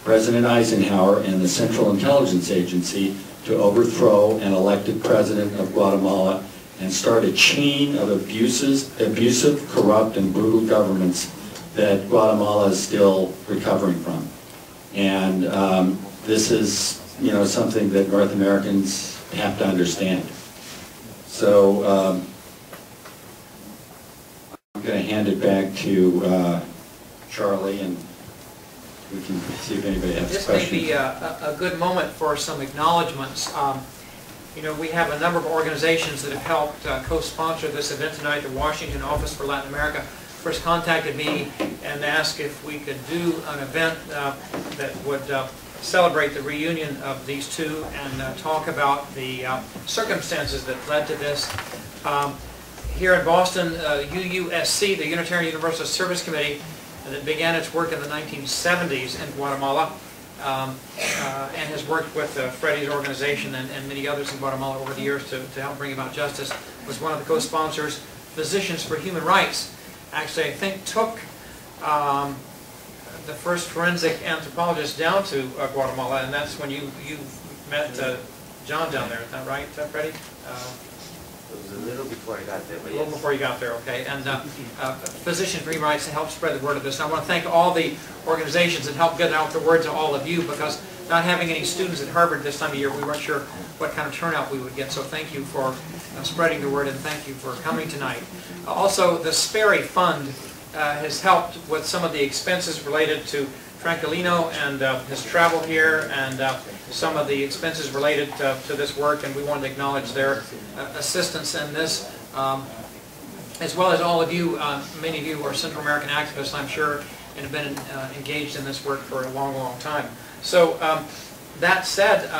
President Eisenhower, and the Central Intelligence Agency to overthrow an elected president of Guatemala and start a chain of abusive, corrupt, and brutal governments that Guatemala is still recovering from. And this is, something that North Americans have to understand. So I'm going to hand it back to Charlie, and we can see if anybody has questions. This may be a good moment for some acknowledgments. We have a number of organizations that have helped co-sponsor this event tonight. The Washington Office for Latin America first contacted me and asked if we could do an event that would celebrate the reunion of these two and talk about the circumstances that led to this. Here in Boston, UUSC, the Unitarian Universalist Service Committee, that began its work in the 1970s in Guatemala and has worked with Fredy's organization and many others in Guatemala over the years to help bring about justice, was one of the co-sponsors. Physicians for Human Rights actually, I think, took the first forensic anthropologist down to Guatemala, and that's when you met John down there. Is that right, Fredy? It was a little before I got there, but A little yes. before you got there, okay. And Physicians for Human Rights to help spread the word of this. And I want to thank all the organizations that helped get out the word to all of you, because not having any students at Harvard this time of year, we weren't sure what kind of turnout we would get. So thank you for spreading the word, and thank you for coming tonight. Also, the Sperry Fund has helped with some of the expenses related to Tranquilino and his travel here, and some of the expenses related to this work, and we want to acknowledge their assistance in this, as well as all of you. Many of you are Central American activists, I'm sure, and have been engaged in this work for a long, long time. So that said,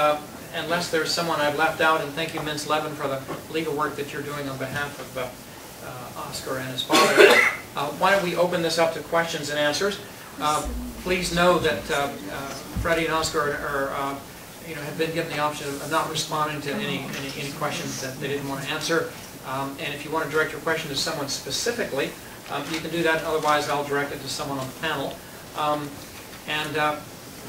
unless there's someone I've left out, and thank you, Mintz Levin, for the legal work that you're doing on behalf of Oscar and his father, why don't we open this up to questions and answers. Please know that Fredy and Oscar are, have been given the option of not responding to any questions that they didn't want to answer. And if you want to direct your question to someone specifically, you can do that. Otherwise, I'll direct it to someone on the panel.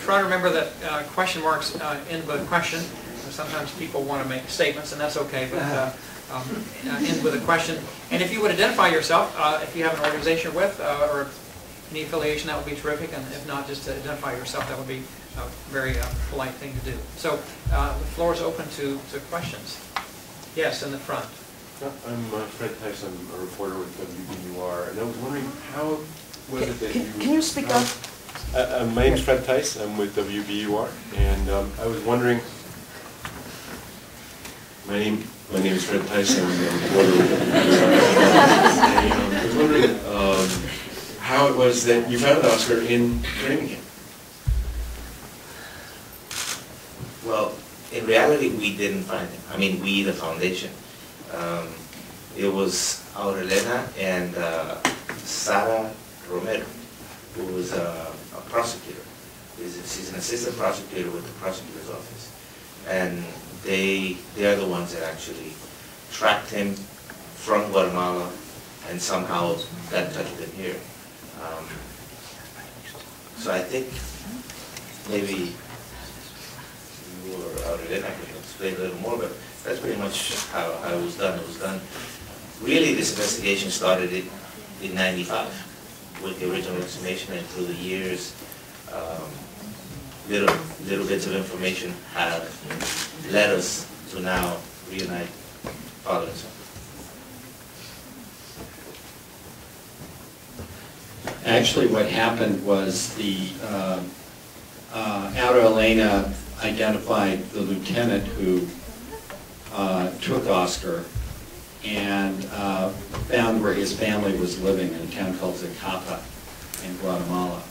Try to remember that question marks end with a question. Sometimes people want to make statements, and that's okay, but end with a question. And if you would identify yourself, if you have an organization you're with, or any affiliation, that would be terrific. And if not, just to identify yourself, that would be a very polite thing to do. So the floor is open to questions. Yes, in the front. I'm Fred Tice. I'm a reporter with WBUR, and I was wondering how was it that you... Can you speak up? My name's Fred Tice. I'm with WBUR, and I was wondering... My name is Fred Tice. I'm a reporter with WBUR. And I was wondering how it was that you found Oscar in training camp. Well, in reality, we didn't find him. I mean, we, the foundation. It was our Elena and Sara Romero, who was a prosecutor. She's an assistant prosecutor with the prosecutor's office. And they are the ones that actually tracked him from Guatemala and somehow got in touch with him here. So I think maybe you or Elena can explain a little more, but that's pretty much how it was done. It was done. Really, this investigation started in '95 with the original information, and through the years, little bits of information have led us to now reunite father and son. Actually, what happened was the outer Elena identified the lieutenant who took Oscar and found where his family was living in a town called Zacapa in Guatemala.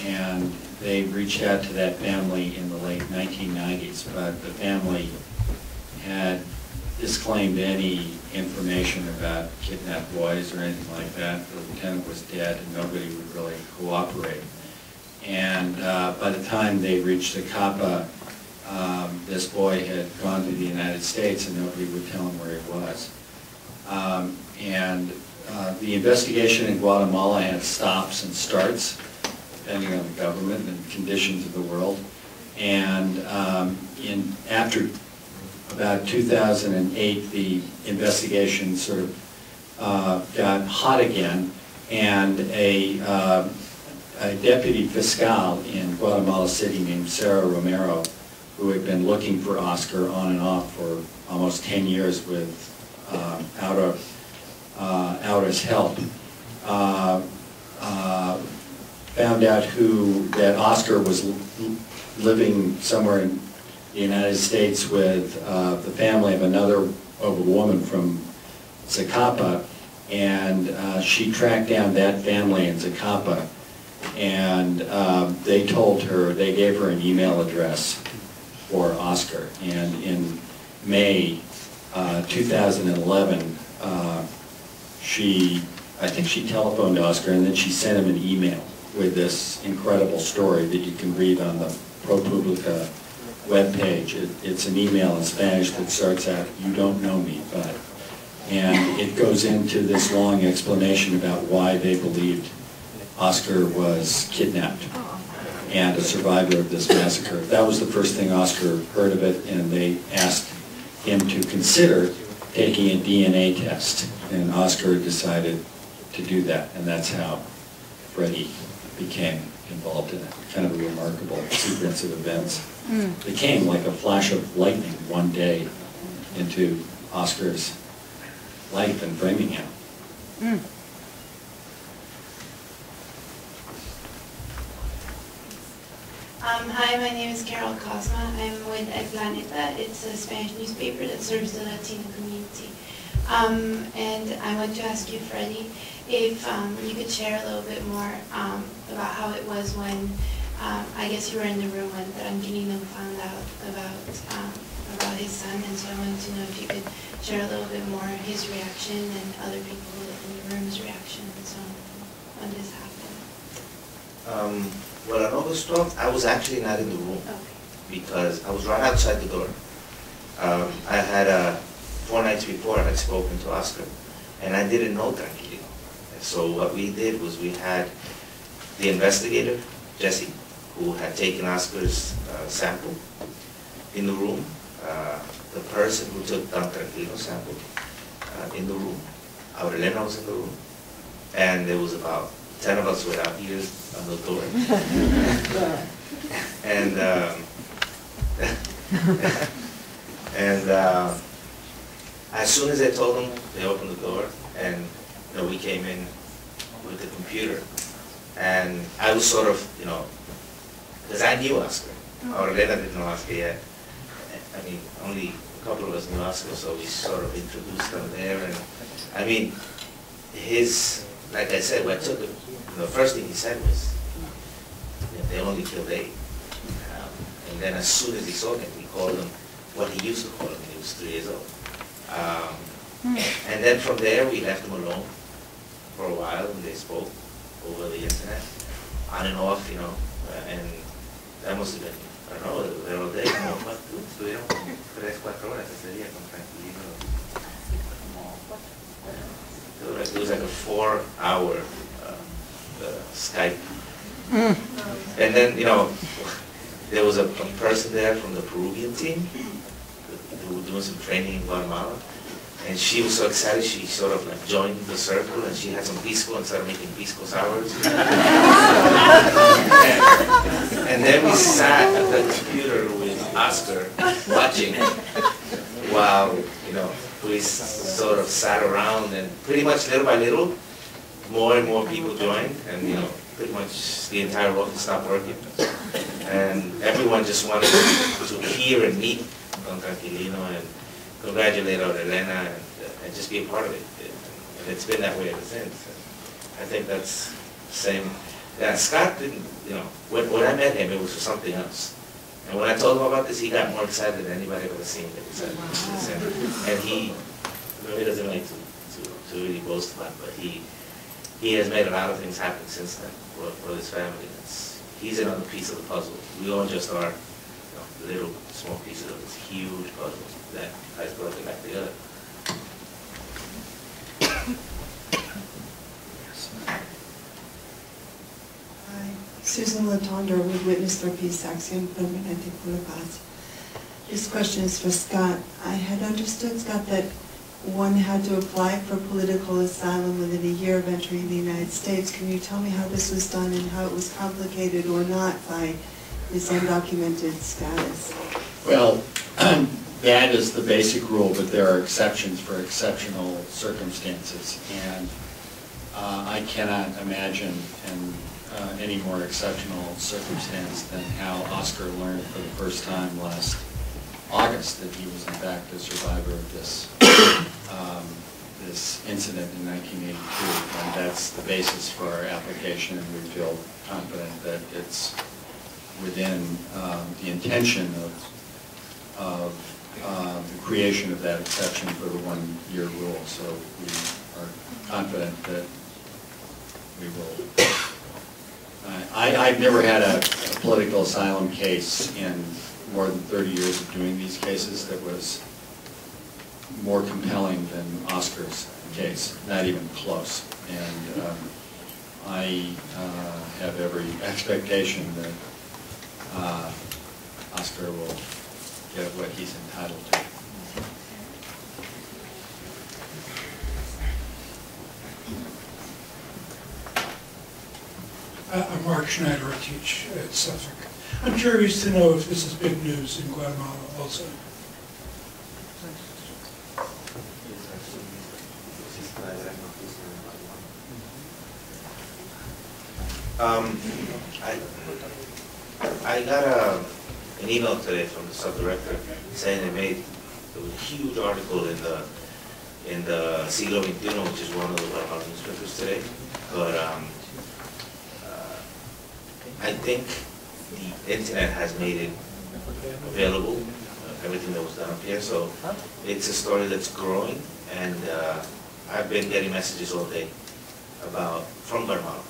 And they reached out to that family in the late 1990s, but the family had disclaimed any information about kidnapped boys or anything like that. The lieutenant was dead and nobody would really cooperate. And by the time they reached Zacapa, this boy had gone to the United States and nobody would tell him where he was. The investigation in Guatemala had stops and starts, depending on the government and conditions of the world. And after about 2008, the investigation sort of got hot again, and a deputy fiscal in Guatemala City named Sara Romero, who had been looking for Oscar on and off for almost 10 years with Aura's help, found out that Oscar was living somewhere in the United States with the family of a woman from Zacapa, and she tracked down that family in Zacapa, and they gave her an email address for Oscar, and in May 2011, I think she telephoned Oscar, and then she sent him an email with this incredible story that you can read on the ProPublica webpage. It's an email in Spanish that starts out, "You don't know me, but," and it goes into this long explanation about why they believed Oscar was kidnapped and a survivor of this massacre. That was the first thing Oscar heard of it, and they asked him to consider taking a DNA test, and Oscar decided to do that, and that's how Fredy became involved in it. Kind of a remarkable sequence of events. It came like a flash of lightning one day into Oscar's life in Framingham. Hi, my name is Carol Cosma. I'm with El Planeta. It's a Spanish newspaper that serves the Latino community. And I want to ask you, Fredy, if you could share a little bit more about how it was when, I guess you were in the room when Tranquilino found out about his son, and so I wanted to know if you could share a little bit more his reaction and other people in the room's reaction and so on when this happened. Well, on August 12th, I was actually not in the room because I was right outside the door. I had 4 nights before I had spoken to Oscar, and I didn't know Tranquilino. And so what we did was we had the investigator, Jesse, who had taken Oscar's sample in the room, the person who took Tranquilino's sample in the room. Our Elena was in the room, and there was about 10 of us without ears on the door. And as soon as I told them, they opened the door, and we came in with the computer. And I was sort of, because I knew Oscar. Or Elena didn't know Oscar yet. I mean, only a couple of us knew Oscar, so we sort of introduced them there. And I mean, like I said, what took him, the first thing he said was, they only killed 8. And then as soon as he saw him, he called him what he used to call him when he was 3 years old. And then from there, we left him alone for a while, and they spoke over the internet, on and off, and that must have been, I don't know, they were all day. Estuvieron 3-4 horas ese día con Tranquilino. It was like a 4-hour Skype. And then, there was a person there from the Peruvian team who were doing some training in Guatemala. And she was so excited, she sort of like joined the circle, and she had some pisco and started making pisco sours. And then we sat at the computer with Oscar watching while, we sort of sat around, and pretty much little by little, more and more people joined, and pretty much the entire office stopped working. And everyone just wanted to hear and meet Don Tranquilino and congratulate our Elena and just be a part of it. And it's been that way ever since. And I think that's the same. Yeah, Scott didn't, when I met him, it was for something else. And when I told him about this, he got more excited than anybody I've ever seen. And he doesn't like to really boast about it, but he has made a lot of things happen since then for his family. He's another piece of the puzzle. We all just are little small pieces of this huge puzzle that has brought it back together. Hi, Susan Latondra with Witness for Peace, Acción Permanente por la Paz. This question is for Scott. I had understood, Scott, that one had to apply for political asylum within a year of entering the United States. Can you tell me how this was done and how it was complicated or not by his undocumented status? Well, that is the basic rule, but there are exceptions for exceptional circumstances. And I cannot imagine any more exceptional circumstance than how Oscar learned for the first time last August that he was in fact a survivor of this this incident in 1982, and that's the basis for our application, and we feel confident that it's within the intention of the creation of that exception for the one-year rule. So we are confident that we will. I've never had a political asylum case in more than 30 years of doing these cases that was more compelling than Oscar's case, not even close. And I have every expectation that Oscar will get what he's entitled to. I'm Mark Schneider. I teach at Suffolk. I'm curious to know if this is big news in Guatemala also. I got an email today from the sub-director saying they made a huge article in the Siglo XXI, which is one of the Guatemalan newspapers today. But I think the internet has made it available, everything that was done up here. So it's a story that's growing, and I've been getting messages all day from Guatemala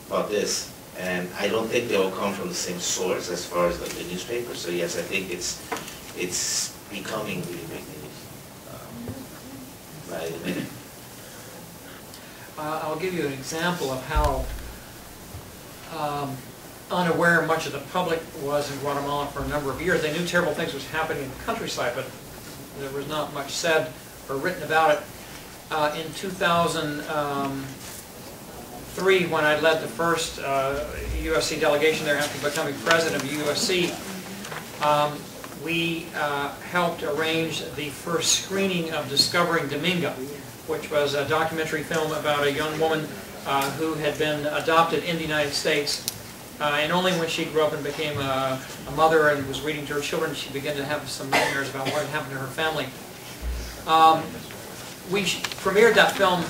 about this. And I don't think they all come from the same source as far as the newspaper. So yes, I think it's becoming really big news by the minute. I'll give you an example of how unaware much of the public was in Guatemala for a number of years. They knew terrible things was happening in the countryside, but there was not much said or written about it. In 2003, when I led the first USC delegation there after becoming president of USC, we helped arrange the first screening of Discovering Domingo, which was a documentary film about a young woman who had been adopted in the United States. And only when she grew up and became a mother and was reading to her children, she began to have some nightmares about what had happened to her family. We premiered that film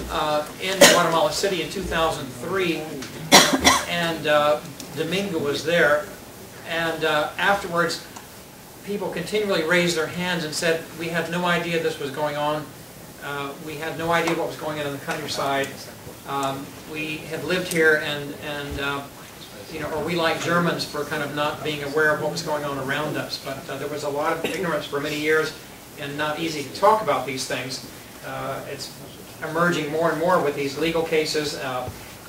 in Guatemala City in 2003, and Domingo was there. And afterwards, people continually raised their hands and said, we had no idea this was going on. We had no idea what was going on in the countryside. We have lived here, and you know, are we like Germans for kind of not being aware of what was going on around us? But there was a lot of ignorance for many years, and not easy to talk about these things. It's emerging more and more with these legal cases,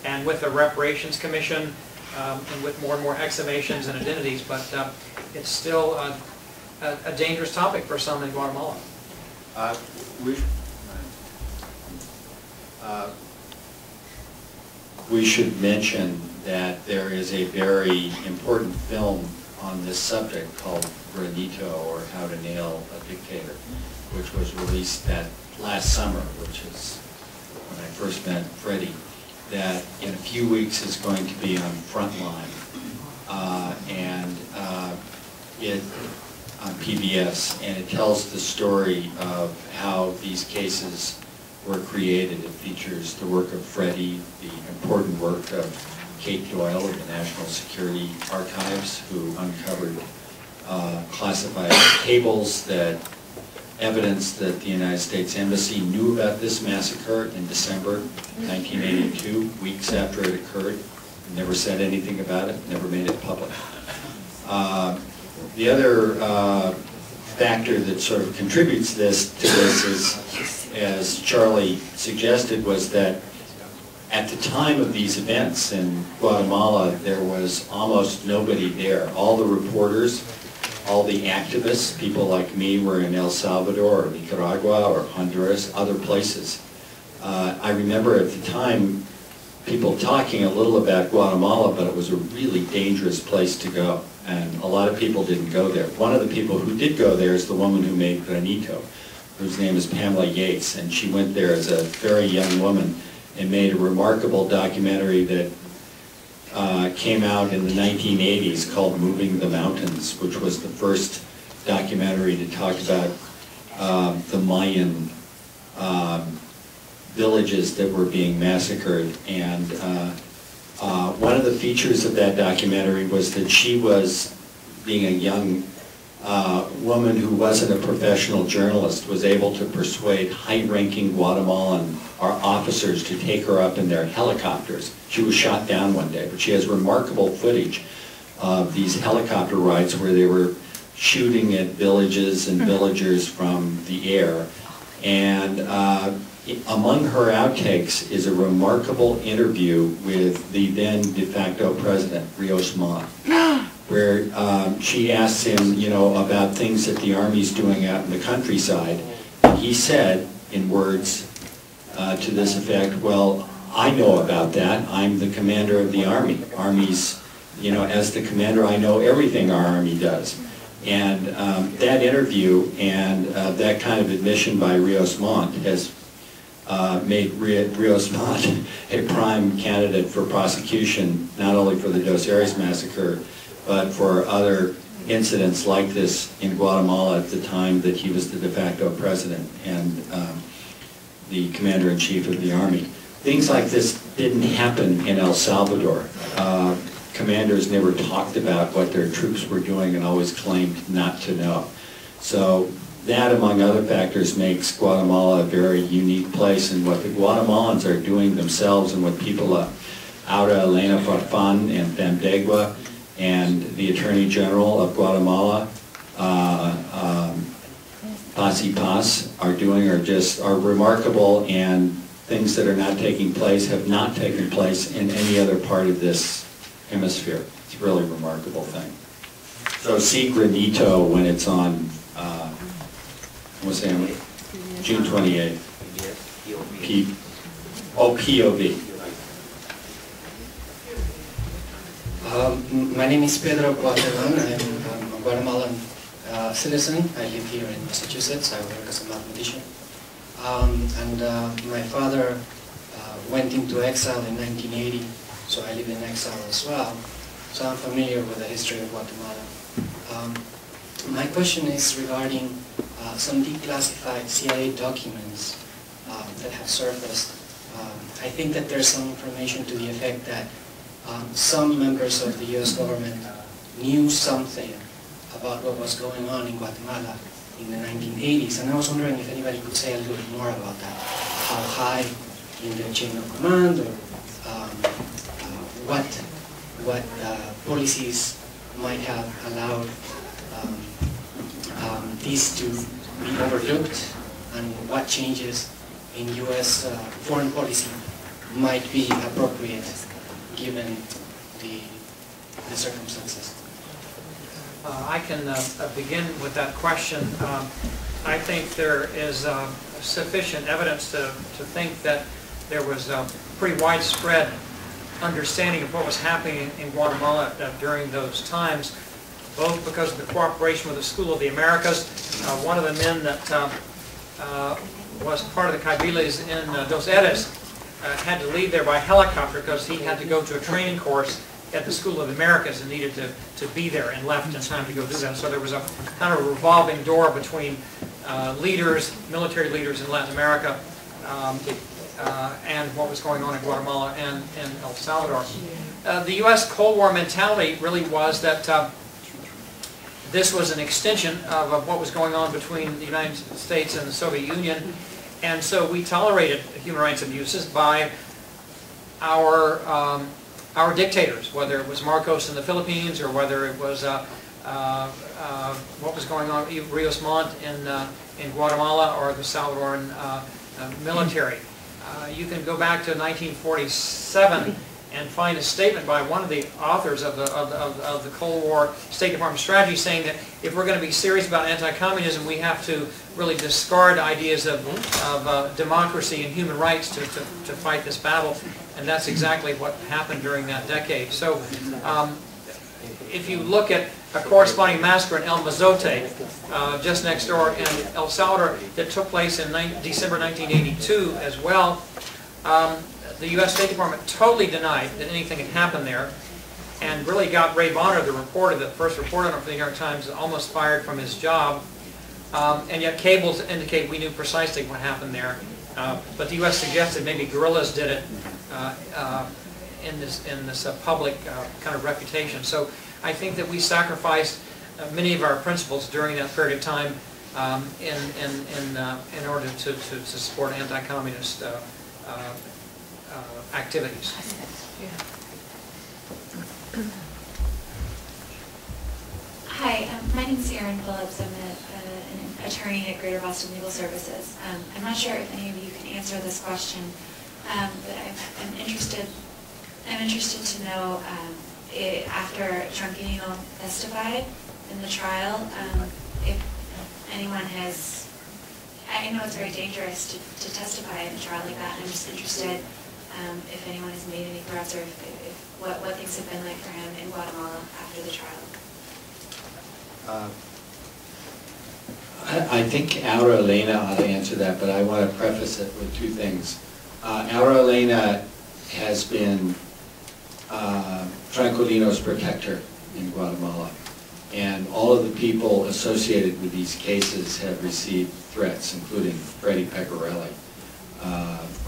and with the Reparations Commission, and with more and more exhumations and identities. But it's still a dangerous topic for some in Guatemala. We should mention that there is a very important film on this subject called Granito, or How to Nail a Dictator, which was released that last summer, which is when I first met Fredy, that in a few weeks is going to be on Frontline, and it on PBS, and it tells the story of how these cases were created. It features the work of Fredy, the important work of Kate Doyle of the National Security Archives, who uncovered classified cables that evidence that the United States Embassy knew about this massacre in December 1982, weeks after it occurred. Never said anything about it, never made it public. The other factor that sort of contributes to this is, as Charlie suggested, was that at the time of these events in Guatemala, there was almost nobody there. All the reporters, all the activists, people like me, were in El Salvador or Nicaragua or Honduras, other places. I remember at the time people talking a little about Guatemala, but it was a really dangerous place to go, and a lot of people didn't go there. One of the people who did go there is the woman who made Granito, whose name is Pamela Yates, and she went there as a very young woman and made a remarkable documentary that came out in the 1980s called Moving the Mountains, which was the first documentary to talk about the Mayan villages that were being massacred. And one of the features of that documentary was that she was, being a young woman who wasn't a professional journalist, was able to persuade high-ranking Guatemalan officers to take her up in their helicopters. She was shot down one day, but she has remarkable footage of these helicopter rides where they were shooting at villages and villagers from the air. And among her outtakes is a remarkable interview with the then de facto president, Rios Montt, where she asks him, you know, about things that the Army's doing out in the countryside. And he said, in words to this effect, well, I know about that. I'm the commander of the Army. Army's, you know, as the commander, I know everything our Army does. And that interview and that kind of admission by Rios Montt has made Rios Montt a prime candidate for prosecution, not only for the Dos Erres massacre, but for other incidents like this in Guatemala at the time that he was the de facto president and the commander-in-chief of the Army. Things like this didn't happen in El Salvador. Commanders never talked about what their troops were doing and always claimed not to know. So that, among other factors, makes Guatemala a very unique place, and what the Guatemalans are doing themselves and what people Aura Elena Farfán and Damdegua and the Attorney General of Guatemala, Paz y Paz, are doing are remarkable, and things that are not taking place have not taken place in any other part of this hemisphere. It's a really remarkable thing. So see Granito when it's on June 28th. POV. My name is Pedro Guateman. I'm a Guatemalan citizen. I live here in Massachusetts. I work as a mathematician. My father went into exile in 1980, so I live in exile as well. So I'm familiar with the history of Guatemala. My question is regarding some declassified CIA documents that have surfaced. I think that there's some information to the effect that some members of the U.S. government knew something about what was going on in Guatemala in the 1980s, and I was wondering if anybody could say a little bit more about that. How high in the chain of command, or what policies might have allowed these to be overlooked, and what changes in U.S. Foreign policy might be appropriate given the circumstances. I can begin with that question. I think there is sufficient evidence to think that there was a pretty widespread understanding of what was happening in Guatemala during those times, both because of the cooperation with the School of the Americas. One of the men that was part of the Cabiles in Dos Erres had to leave there by helicopter because he had to go to a training course at the School of the Americas and needed to be there, and left in time to go do that. So there was a kind of a revolving door between leaders, military leaders in Latin America, and what was going on in Guatemala and El Salvador. The U.S. Cold War mentality really was that this was an extension of what was going on between the United States and the Soviet Union, and so we tolerated human rights abuses by our dictators, whether it was Marcos in the Philippines or whether it was what was going on, Rios Montt in Guatemala, or the Salvadoran military. You can go back to 1947 and find a statement by one of the authors of the Cold War State Department strategy saying that if we're going to be serious about anti-communism, we have to really discard ideas of democracy and human rights to fight this battle. And that's exactly what happened during that decade. So if you look at a corresponding massacre in El Mozote, just next door in El Salvador, that took place in December 1982 as well, the U.S. State Department totally denied that anything had happened there, and really got Ray Bonner, the reporter, the first reporter on it for the New York Times, almost fired from his job. And yet cables indicate we knew precisely what happened there. But the U.S. suggested maybe guerrillas did it in this public kind of reputation. So I think that we sacrificed many of our principles during that period of time in order to support anti-communist activities. Hi, My name is Erin Phillips. I'm an attorney at Greater Boston Legal Services. I'm not sure if any of you can answer this question, but I'm interested to know after Tranquilino testified in the trial, if anyone has. I know it's very dangerous to testify in a trial like that. I'm just interested if anyone has made any threats or what things have been like for him in Guatemala after the trial. I think our Elena ought to answer that, but I want to preface it with two things. Our Elena has been Tranquilino's protector in Guatemala, and all of the people associated with these cases have received threats, including Fredy Peccerelli,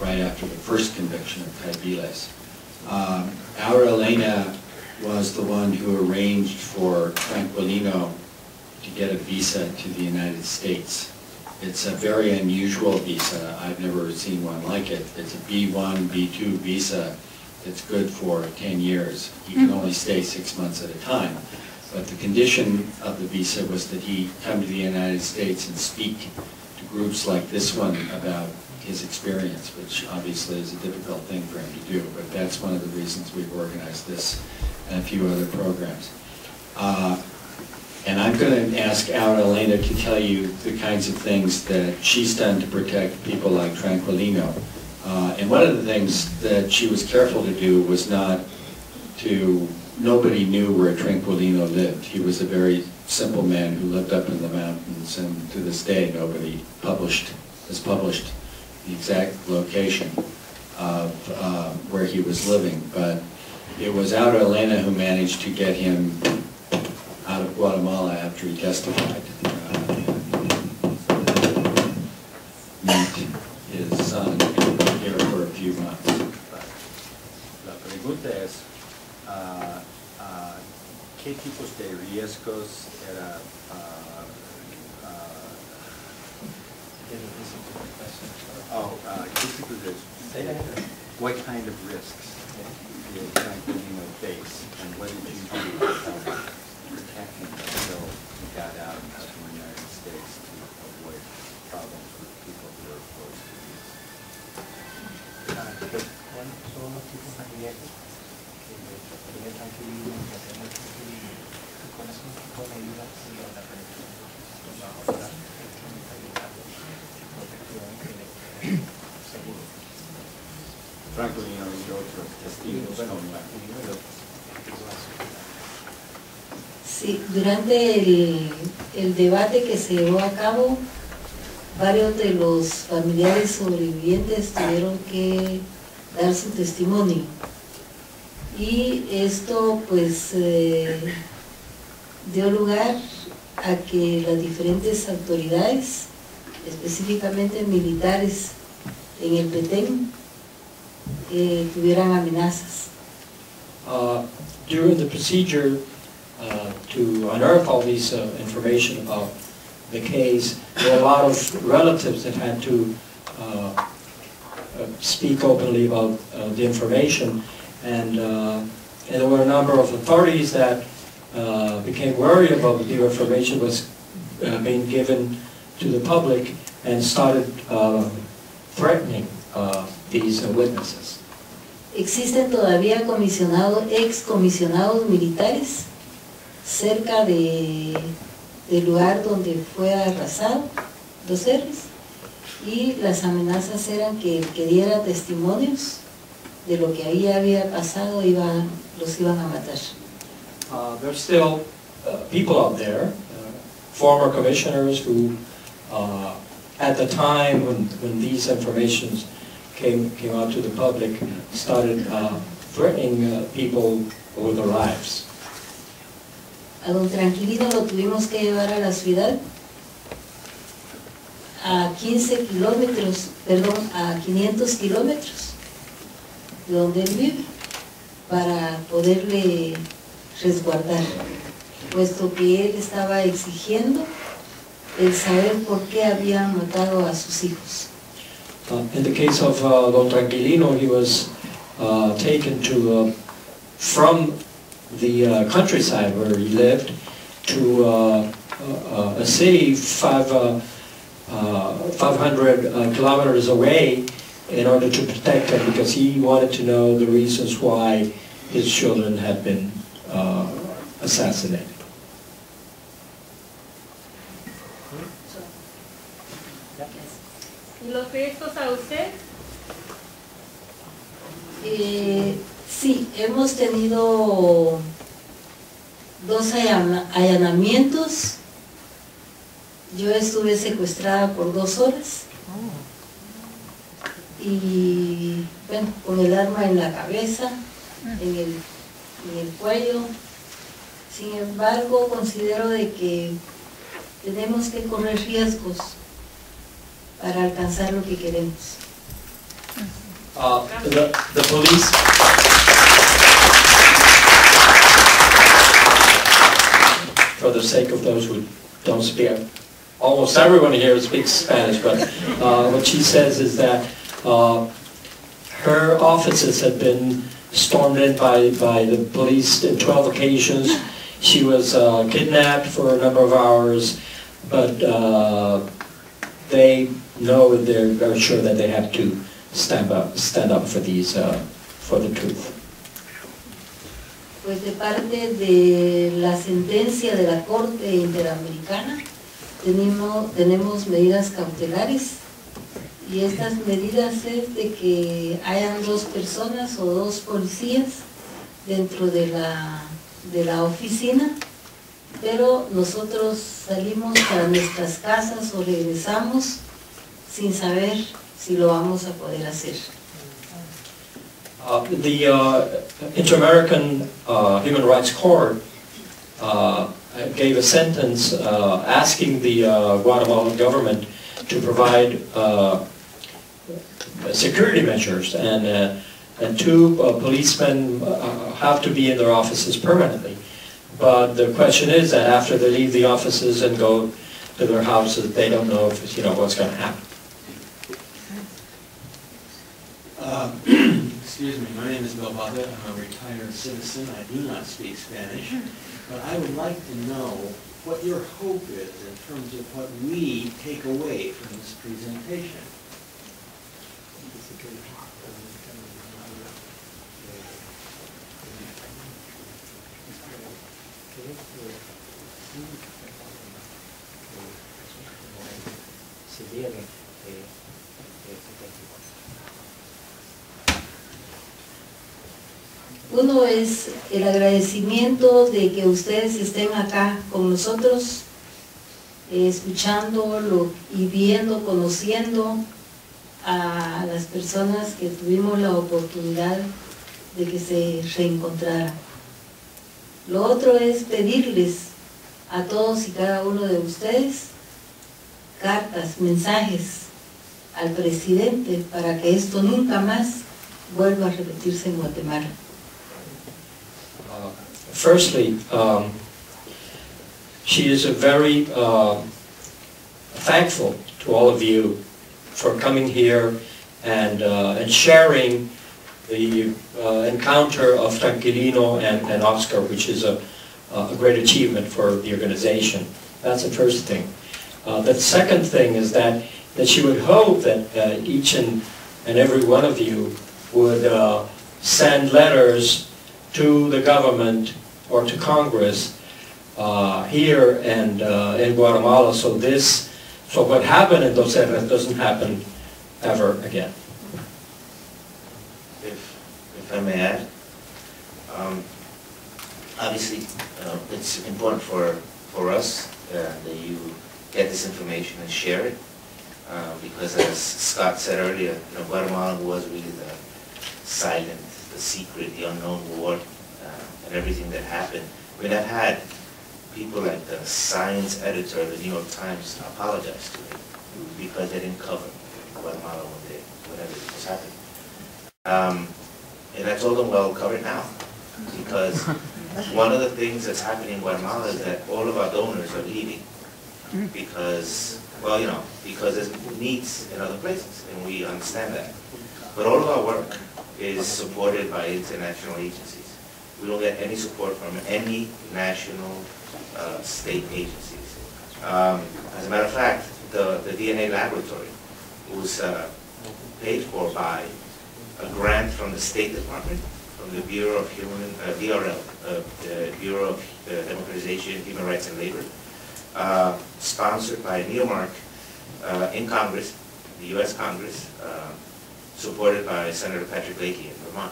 right after the first conviction of Caibiles. Our Elena was the one who arranged for Tranquilino to get a visa to the United States. It's a very unusual visa. I've never seen one like it. It's a B1, B2 visa that's good for 10 years. He can only stay 6 months at a time. But the condition of the visa was that he come to the United States and speak to groups like this one about his experience, which obviously is a difficult thing for him to do. But that's one of the reasons we've organized this and a few other programs. And I'm going to ask our Elena to tell you the kinds of things that she's done to protect people like Tranquilino. And one of the things that she was careful to do was nobody knew where Tranquilino lived. He was a very simple man who lived up in the mountains, and to this day nobody has published the exact location of where he was living. But it was our Elena who managed to get him out of Guatemala after he testified. Meet his son here for a few months. La pregunta es, ¿qué tipos de riesgos era? ¿Qué tipos de riesgos? What kind of risks did Tranquilino face, and what did you do to protect him until he got out of the United States to avoid problems with people who were opposed to these? ¿Cuáles son los tipos de riesgos que tiene Tranquilino y que hacemos Tranquilino? ¿Y cuáles son los tipos de medidas que la protección protección seguro? Tranquilino y otros testigos con Tranquilino. Sí, durante el debate que se llevó a cabo, varios de los familiares sobrevivientes tuvieron que dar su testimonio. Y esto pues dio lugar a que las diferentes autoridades, específicamente militares en el Petén, tuvieran amenazas. During the procedure to unearth all this information about the case, there were a lot of relatives that had to speak openly about the information, and there were a number of authorities that became worried about the information was being given to the public and started threatening these witnesses. Existen todavía excomisionados militares cerca del lugar donde fue arrasado los Erres, y las amenazas eran que el que diera testimonios de lo que ahí había pasado los iban a matar. There's still people out there, former commissioners who, at the time when these informations came out to the public, started threatening people with their lives. A don Tranquilino lo tuvimos que llevar a la ciudad a 15 kilómetros, perdón, a 500 kilómetros de donde él vive para poderle resguardar, puesto que él estaba exigiendo el saber por qué habían matado a sus hijos. In the case of Don Tranquilino, he was taken from the countryside where he lived to a city 500 kilometers away in order to protect them, because he wanted to know the reasons why his children had been assassinated. ¿Y los riesgos a usted? Sí, hemos tenido 2 allanamientos. Yo estuve secuestrada por 2 horas. Y bueno, con el arma en la cabeza, en el cuello. Sin embargo, considero de que tenemos que correr riesgos para alcanzar lo que queremos. The police. For the sake of those who don't speak, almost everyone here speaks Spanish, but what she says is that her offices had been stormed in by the police on 12 occasions. She was kidnapped for a number of hours, but they know and they're sure that they have to stand up for these for the truth. Pues de parte de la sentencia de la Corte Interamericana tenemos medidas cautelares, y estas medidas es de que hayan 2 personas o 2 policías dentro de la oficina, pero nosotros salimos para nuestras casas o regresamos sin saber si lo vamos a poder hacer. The Inter-American Human Rights Court gave a sentence asking the Guatemalan government to provide security measures, and 2 policemen have to be in their offices permanently. But the question is that after they leave the offices and go to their houses, they don't know if, what's going to happen. Excuse me, my name is Belbada. I'm a retired citizen. I do not speak Spanish, but I would like to know what your hope is in terms of what we take away from this presentation. Uno es el agradecimiento de que ustedes estén acá con nosotros, escuchando y viendo, conociendo a las personas que tuvimos la oportunidad de que se reencontraran. Lo otro es pedirles a todos y cada uno de ustedes cartas, mensajes al presidente para que esto nunca más vuelva a repetirse en Guatemala. Firstly, she is very thankful to all of you for coming here and sharing the encounter of Tranquilino and Óscar, which is a great achievement for the organization. That's the first thing. The second thing is that she would hope that each and every one of you would send letters to the government or to Congress here and in Guatemala, so what happened in Dos Erres doesn't happen ever again. If I may add, obviously it's important for us that you get this information and share it, because as Scott said earlier, Guatemala was really the silent, the secret, the unknown war, and everything that happened. I mean, I've had people like the science editor of the New York Times apologize to me because they didn't cover Guatemala whenever it was happening. And I told them, well, cover it now, because one of the things that's happening in Guatemala is that all of our donors are leaving because, well, because there's needs in other places, and we understand that. But all of our work is supported by international agencies. We don't get any support from any national state agencies. As a matter of fact, the DNA laboratory was paid for by a grant from the State Department, from the Bureau of BRL, Bureau of Democratization, Human Rights and Labor, sponsored by Neomark in Congress, the U.S. Congress, supported by Senator Patrick Leahy in Vermont.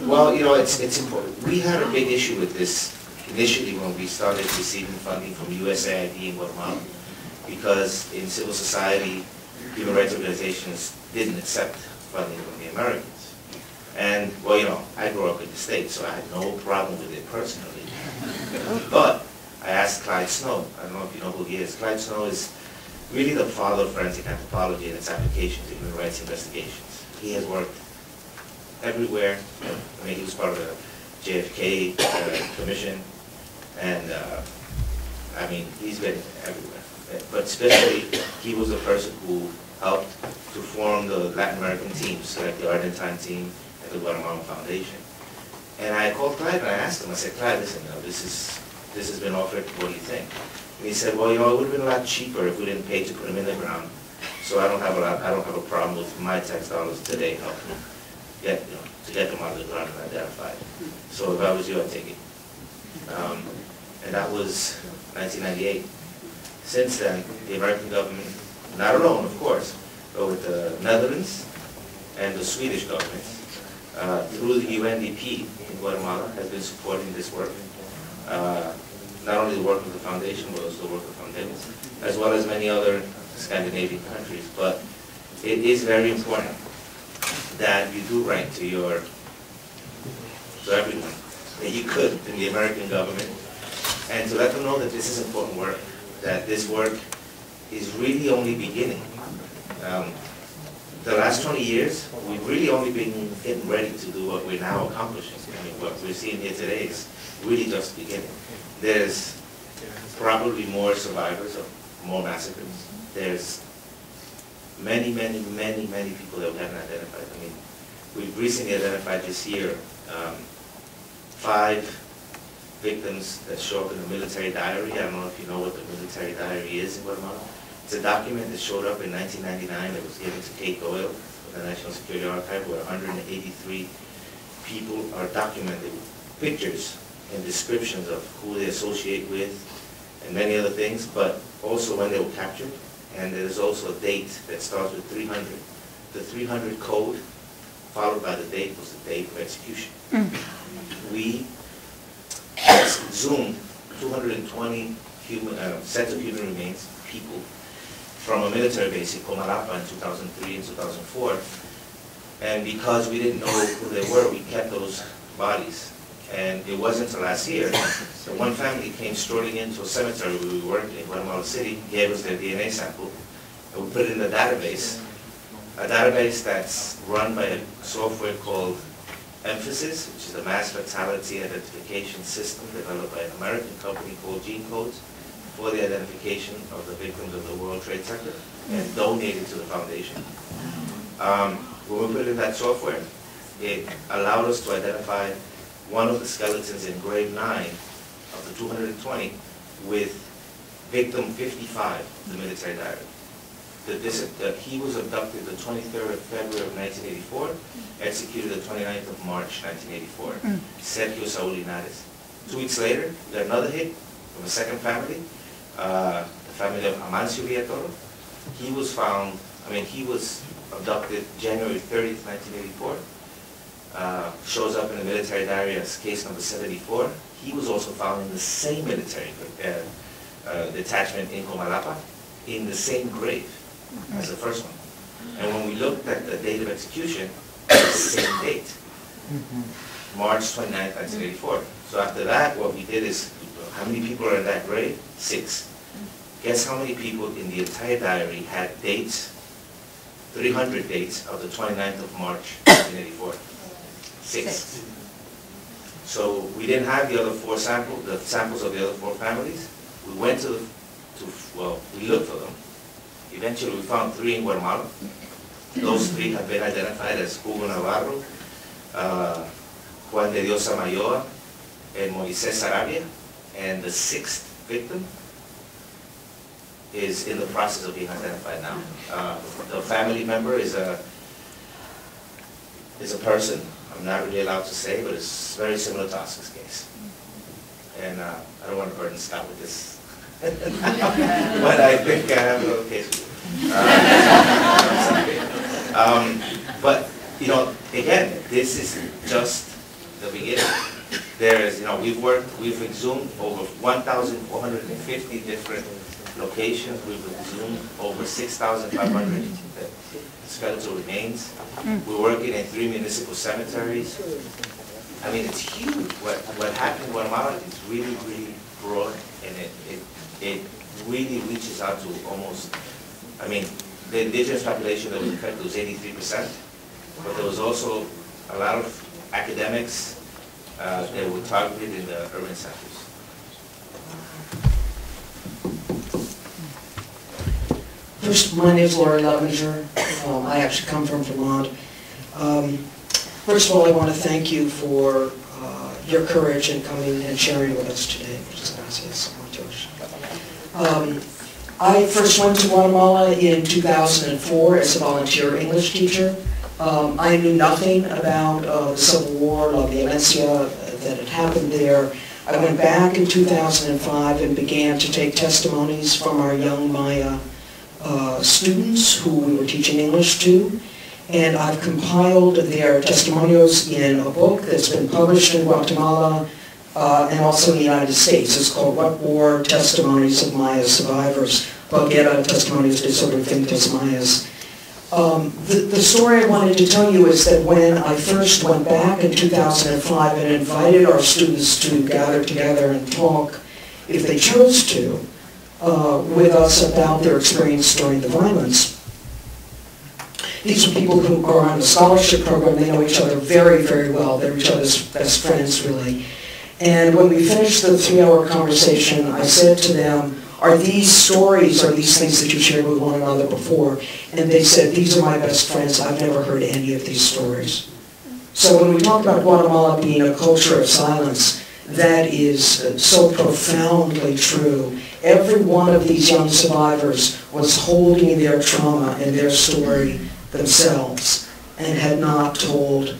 Well, you know, it's important. We had a big issue with this initially when we started receiving funding from USAID in Guatemala, because in civil society, human rights organizations didn't accept funding from the Americans. And, well, you know, I grew up in the States, so I had no problem with it personally. But I asked Clyde Snow, I don't know if you know who he is. Clyde Snow is really the father of forensic anthropology and its application to human rights investigations. He has worked everywhere. I mean, he was part of the JFK Commission, and I mean, he's been everywhere. But especially, he was the person who helped to form the Latin American teams, like the Argentine team and the Guatemala Foundation. And I called Clyde and I asked him, I said, Clyde, listen, you know, this has been offered, what do you think? And he said, well, you know, it would have been a lot cheaper if we didn't pay to put them in the ground. So I don't have a problem with my tax dollars today helping get, you know, to get them out of the ground and identified. So if I was you, I'd take it. And that was 1998. Since then, the American government, not alone, of course, but with the Netherlands and the Swedish governments, through the UNDP in Guatemala, has been supporting this work. Not only the work of the foundation, but also the work of foundations, as well as many other Scandinavian countries. But it is very important that you do write to everyone that you could in the American government, and to let them know that this is important work, that this work is really only beginning. The last 20 years, we've really only been getting ready to do what we're now accomplishing. I mean, what we're seeing here today is really just beginning. There's probably more survivors of more massacres. There's many, many, many, many people that we haven't identified. I mean, we've recently identified this year 5 victims that show up in the military diary. I don't know if you know what the military diary is in Guatemala. It's a document that showed up in 1999 that was given to Kate Doyle of the National Security Archive, where 183 people are documented with pictures and descriptions of who they associate with and many other things, but also when they were captured. And there's also a date that starts with 300. The 300 code, followed by the date, was the date of execution. We exhumed 220 sets of human remains, people, from a military base in Comalapa in 2003 and 2004. And because we didn't know who they were, we kept those bodies. And it wasn't until last year that one family came strolling into a cemetery where we worked in Guatemala City, gave us their DNA sample, and we put it in a database that's run by a software called Emphasis, which is a mass fatality identification system developed by an American company called Gene Codes for the identification of the victims of the World Trade Center, and donated to the foundation. When we put in that software, it allowed us to identify one of the skeletons in grave 9 of the 220 with victim 55 of the military diary. He was abducted the 23rd of February of 1984, executed the 29th of March 1984. Sergio Saúl Linares. 2 weeks later, we got another hit from a second family, the family of Amancio Villatoro. He was found, he was abducted January 30th, 1984. Shows up in the military diary as case number 74. He was also found in the same military detachment in Comalapa, in the same grave as the first one. And when we looked at the date of execution, it was the same date, March 29th, 1984. So after that, what we did is, how many people are in that grave? 6. Guess how many people in the entire diary had dates, 300 dates of the 29th of March, 1984? 6. So we didn't have the other 4 samples, the samples of the other 4 families. We went we looked for them. Eventually we found 3 in Guatemala. Those 3 have been identified as Hugo Navarro, Juan de Dios Amayoa, and Moises Sarabia, and the 6th victim is in the process of being identified now. The family member is a person, I'm not really allowed to say, but it's very similar to Oscar's case. And I don't want to burden Scott with this. But I think I have a little case with you. But, you know, again, this is just the beginning. There is, you know, we've exhumed over 1,450 different locations. We've exhumed over 6,500 skeletal remains. We're working in 3 municipal cemeteries. I mean, it's huge. What happened in Guatemala is really, really broad, and it really reaches out to almost, I mean, the indigenous population that was affected was 83%, but there was also a lot of academics that were targeted in the urban centers. First, my name is Laurie Levenger. I actually come from Vermont. First of all, I want to thank you for your courage in coming and sharing with us today. I first went to Guatemala in 2004 as a volunteer English teacher. I knew nothing about the Civil War, La Violencia that had happened there. I went back in 2005 and began to take testimonies from our young Maya students who we were teaching English to. And I've compiled their testimonials in a book that's been published in Guatemala and also in the United States. It's called What War? Testimonies of Maya Survivors, Baguera Testimonios de Sobrevivientes Mayas. The story I wanted to tell you is that when I first went back in 2005 and invited our students to gather together and talk, if they chose to, with us about their experience during the violence. These are people who are on a scholarship program. They know each other very, very well. They're each other's best friends, really. And when we finished the 3-hour conversation, I said to them, are these stories, are these things that you shared with one another before? And they said, these are my best friends. I've never heard any of these stories. So when we talk about Guatemala being a culture of silence, that is so profoundly true. Every one of these young survivors was holding their trauma and their story themselves and had not told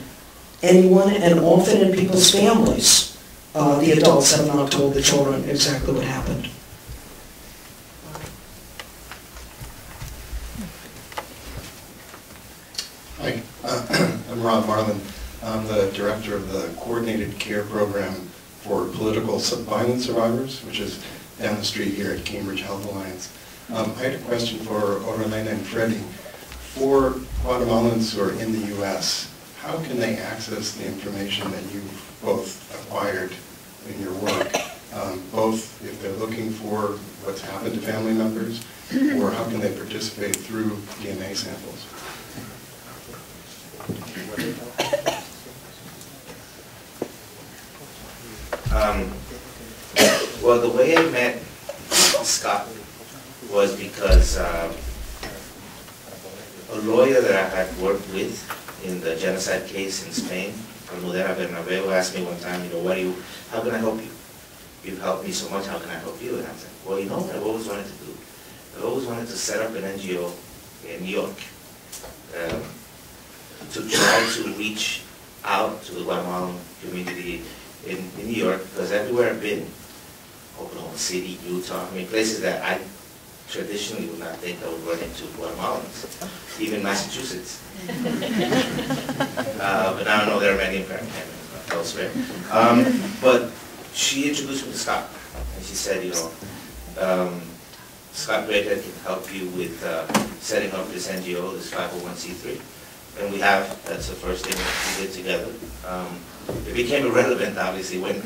anyone, and often in people's families. The adults have not told the children exactly what happened. Hi, I'm Rob Marlin. I'm the director of the Coordinated Care Program for Political Violence Survivors, which is down the street here at Cambridge Health Alliance. I had a question for Elena and Fredy. For Guatemalans who are in the U.S., how can they access the information that you've both acquired in your work, both if they're looking for what's happened to family members, or how can they participate through DNA samples? Well, the way I met Scott was because a lawyer that I had worked with in the genocide case in Spain, Almudena Bernabeu, asked me one time, how can I help you? You've helped me so much, how can I help you? And I said, well, you know what I've always wanted to do? I've always wanted to set up an NGO in New York to try to reach out to the Guatemalan community in New York, because everywhere I've been, Oklahoma City, Utah, I mean, places that I traditionally would not think I would run into Guatemalans, even Massachusetts. But now I know there are many in elsewhere. But she introduced me to Scott, and she said, Scott Greathead can help you with setting up this NGO, this 501c3. And we have, that's the first thing we did together. It became irrelevant, obviously, when I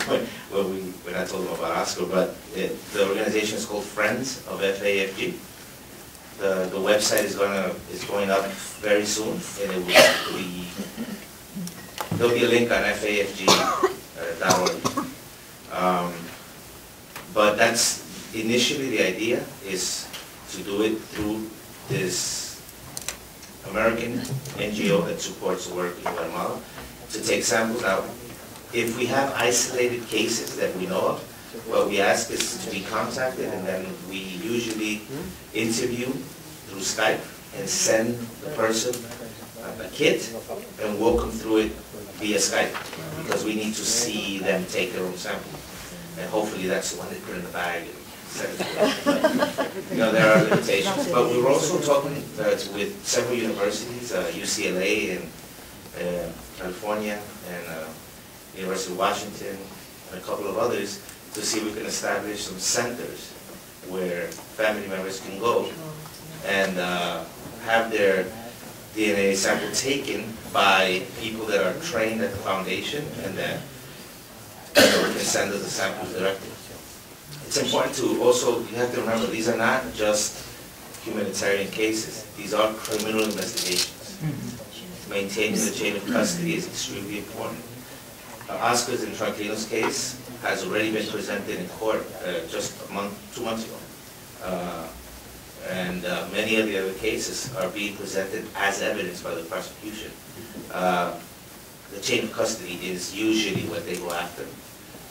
told him about Oscar, but the organization is called Friends of FAFG. The website is going up very soon, and there'll be a link on FAFG.org. But that's initially the idea, is to do it through this American NGO that supports the work in Guatemala, to take samples out. If we have isolated cases that we know of, what we ask is to be contacted, and then we usually interview through Skype and send the person a kit and walk them through it via Skype, because we need to see them take their own sample. And hopefully that's the one they put in the bag and send it to us. But, there are limitations. But we were also talking with several universities, UCLA in California, and University of Washington, and a couple of others, to see if we can establish some centers where family members can go and have their DNA sample taken by people that are trained at the foundation, and then we can send us the samples directly. It's important to also, you have to remember, these are not just humanitarian cases. These are criminal investigations. Maintaining the chain of custody is extremely important. Oscar's and Tranquilino's case has already been presented in court just 2 months ago. And many of the other cases are being presented as evidence by the prosecution. The chain of custody is usually what they go after.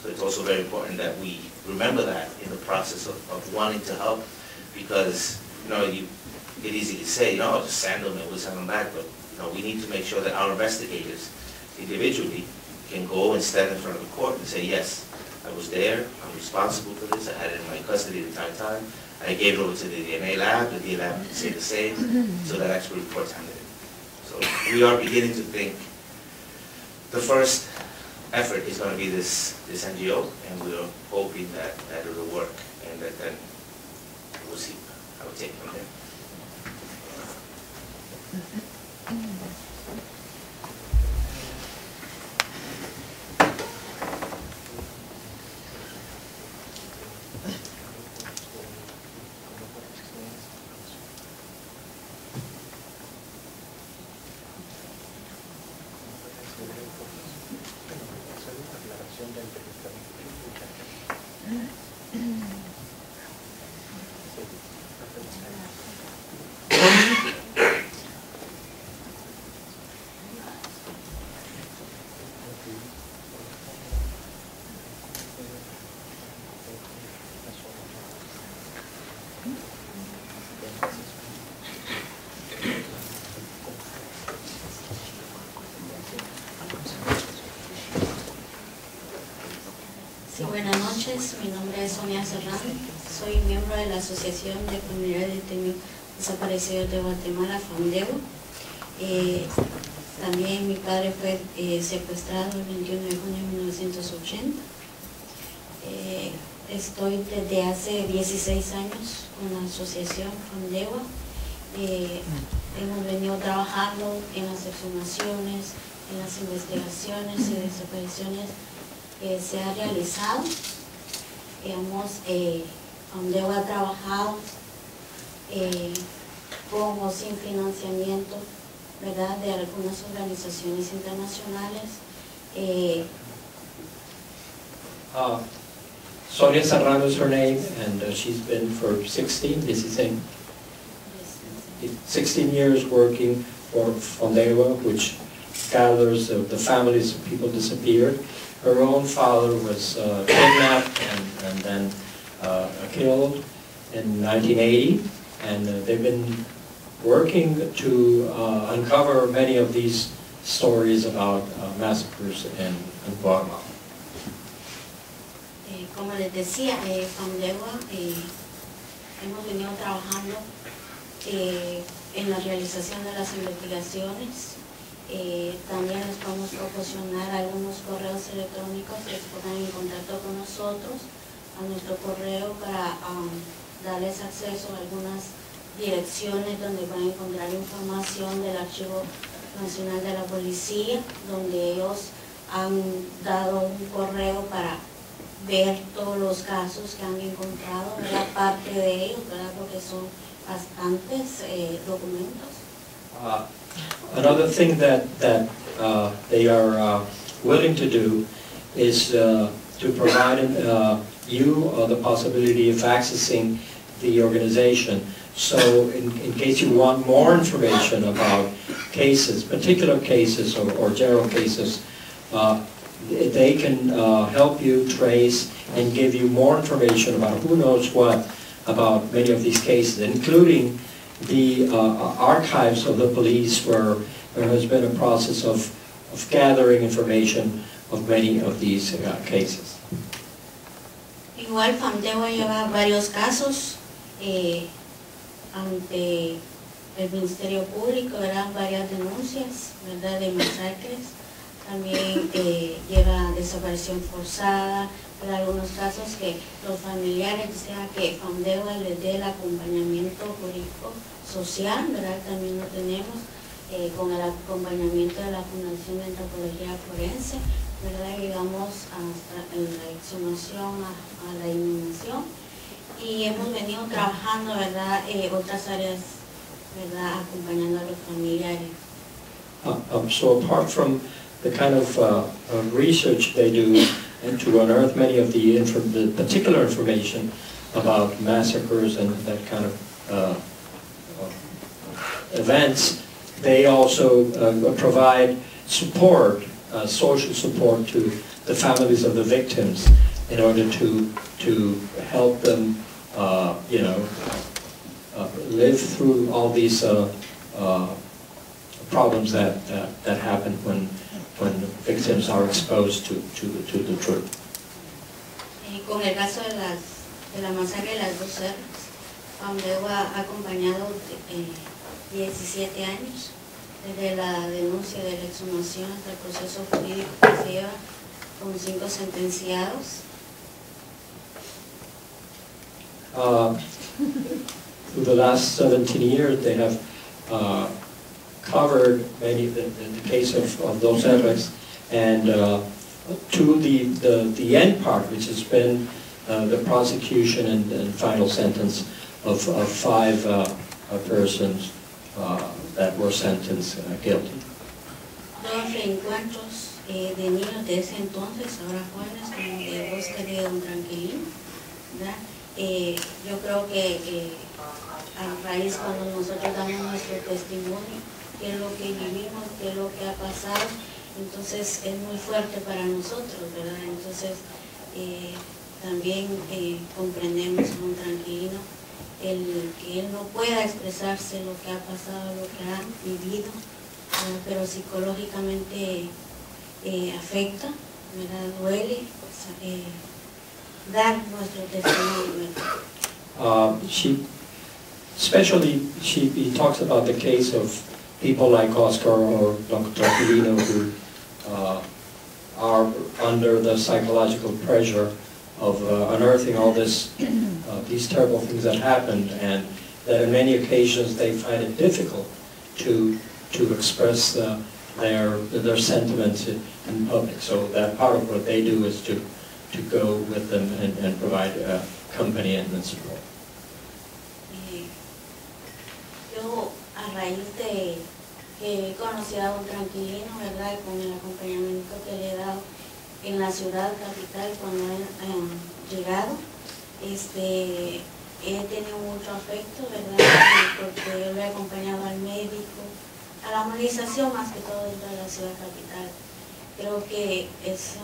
So it's also very important that we remember that in the process of wanting to help, because you get easy to say, just send them and we'll send them back, but we need to make sure that our investigators individually can go and stand in front of the court and say, yes, I was there, I'm responsible for this, I had it in my custody the entire time, I gave it over to the DNA lab, the DNA lab can say the same, so that actual report's handed in. So we are beginning to think the first effort is going to be this NGO, and we're hoping that it will work, and that then we'll see how we take it from there. Sí, buenas noches, mi nombre es Sonia Serrano, soy miembro de la Asociación de Familiares de Detenidos Desaparecidos de Guatemala, FAMDEGO. También mi padre fue secuestrado el 21 de junio de 1980. Estoy desde hace 16 años con la Asociación FAMDEGO. Hemos venido trabajando en las exhumaciones, en las investigaciones y desapariciones que se ha realizado. FAMDEGO ha trabajado con o sin financiamiento, ¿verdad?, de algunas organizaciones internacionales. Sonia Serrano is her name, and she's been for 16 years working for FAMDEGO, which gathers the families of people disappeared. Her own father was kidnapped and then killed in 1980, and they've been working to uncover many of these stories about massacres in Guatemala. Como les decía, FAMDEGO hemos venido trabajando en la realización de las investigaciones. También les podemos proporcionar algunos correos electrónicos que se pongan en contacto con nosotros a nuestro correo para darles acceso a algunas direcciones donde van a encontrar información del Archivo Nacional de la Policía, donde ellos han dado un correo para ver todos los casos que han encontrado, ¿verdad?, parte de ellos, ¿verdad?, porque son bastantes documentos. Another thing that they are willing to do is to provide you the possibility of accessing the organization. So in case you want more information about cases, particular cases or general cases, they can help you trace and give you more information about who knows what about many of these cases, including the archives of the police, where there has been a process of gathering information of many of these cases. Igual FAMDEWA lleva varios casos ante el Ministerio Público, ¿verdad? Varias denuncias, ¿verdad? De masacres. También lleva desaparición forzada, ¿verdad? Algunos casos que los familiares desean que FAMDEWA les dé el acompañamiento jurídico social, ¿verdad? También lo tenemos con el acompañamiento de la Fundación de Antropología Forense, ¿verdad? Llegamos hasta la exhumación, a la inhumación, y hemos venido trabajando, ¿verdad? Otras áreas, ¿verdad? Acompañando a los familiares. So apart from the kind of research they do and to unearth many of the particular information about massacres and that kind of events, they also provide support, social support to the families of the victims in order to help them, live through all these problems that happen when victims are exposed to the truth. Con el caso de la masacre de las dos Erres, FAMDEWA ha acompañado 17 años, desde la denuncia de la exhumación hasta el proceso jurídico que se lleva con 5 sentenciados. Through the last 17 years, they have covered many the case of those Erres, and to the end part, which has been the prosecution and final sentence of 5 persons that were sentenced guilty. Dos reencuentros de niños de ese entonces, ahora jóvenes, como de Óscar y de Tranquilino, ¿verdad? Yo creo que a raíz cuando nosotros damos nuestro testimonio, qué es lo que vivimos, qué es lo que ha pasado, entonces es muy fuerte para nosotros, ¿verdad? Entonces también comprendemos con Tranquilino que él no pueda expresarse lo que ha pasado, lo que ha vivido, pero psicológicamente afecta, ¿verdad? Duele dar nuestro testimonio, ¿verdad? He talks about the case of people like Óscar or Tranquilino who are under the psychological pressure of unearthing all these terrible things that happened, and that on many occasions they find it difficult to express their sentiments in public. So that part of what they do is to go with them and provide company and support. Yo, a raíz de que he conocido a don Tranquilino, ¿verdad? Con el acompañamiento que le he dado en la ciudad capital cuando he llegado, he tenido mucho afecto, ¿verdad? Porque yo lo he acompañado al médico, a la movilización más que todo dentro de la ciudad capital. Creo que es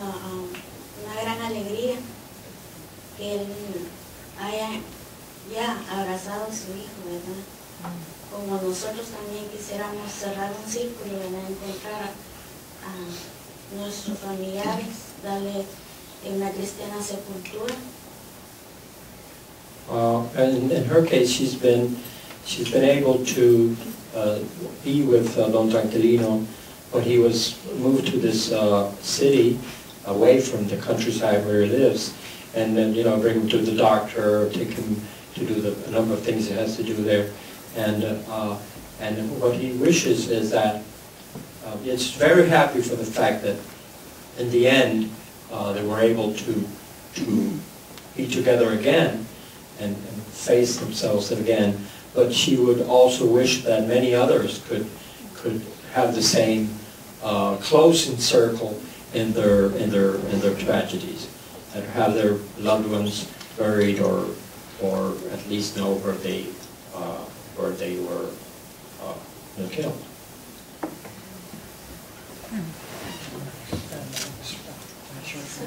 una gran alegría que él haya ya abrazado a su hijo, ¿verdad? Como nosotros también quisiéramos cerrar un círculo, ¿verdad? Encontrar a nuestros familiares, darle una cristiana sepultura. And in her case, she's been able to be with Don Tranquilino when he was moved to this city away from the countryside where he lives, and then bring him to the doctor, take him to do a number of things he has to do there, and what he wishes is that it's very happy for the fact that in the end they were able to be together again and face themselves again. But she would also wish that many others could have the same closing circle in their tragedies, and have their loved ones buried or at least know where they were killed. My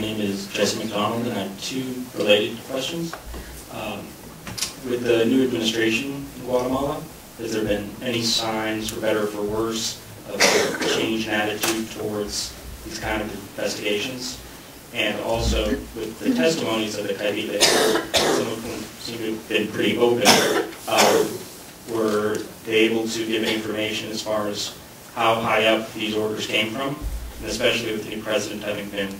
name is Jesse McDonald, and I have two related questions. With the new administration in Guatemala, has there been any signs, for better or for worse, of a change in attitude towards these kind of investigations? And also, with the testimonies of the Caiviles, some of them seem to have been pretty open, were they able to give information as far as how high up these orders came from, and especially with the new president having been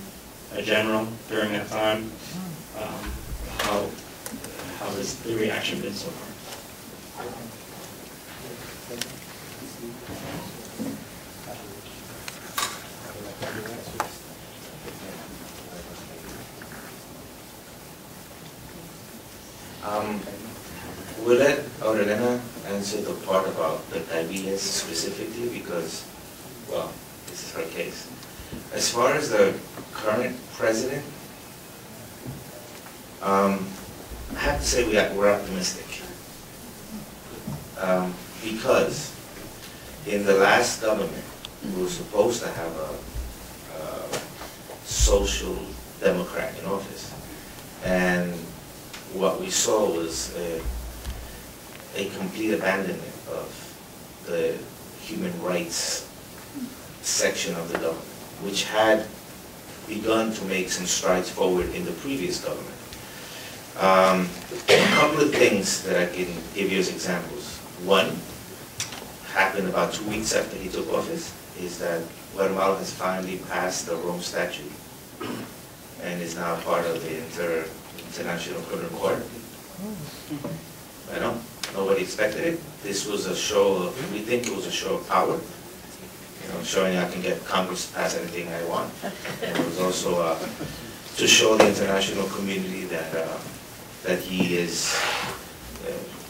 a general during that time, how has the reaction been so far? We'll let Elena answer the part about the Caiviles specifically because, well, this is her case. As far as the current president, I have to say we're optimistic. Because in the last government, we were supposed to have a social democrat in office. And what we saw was a complete abandonment of the human rights section of the government, which had begun to make some strides forward in the previous government. A couple of things that I can give you as examples. One, happened about 2 weeks after he took office, is that Guatemala has finally passed the Rome Statute and is now part of the International Criminal Court. I know, nobody expected it. This was a show of, we think it was a show of power. You know, showing I can get Congress to pass anything I want. And it was also to show the international community that that he is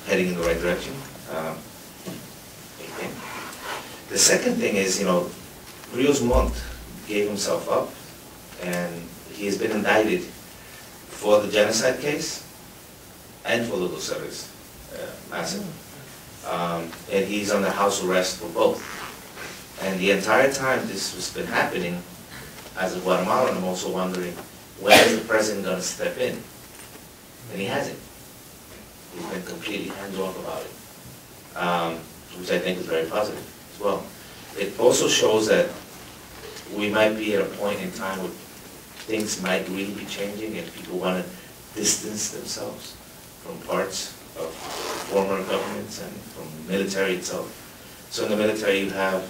heading in the right direction. The second thing is, you know, Rios Montt gave himself up, and he has been indicted for the genocide case and for the Dos Erres massacre. And he's under house arrest for both. And the entire time this has been happening, as a Guatemalan, I'm also wondering, when is the president going to step in? And he hasn't. He's been completely hands-off about it, which I think is very positive as well. It also shows that we might be at a point in time where things might really be changing and people want to distance themselves from parts of former governments and from the military itself. So in the military you have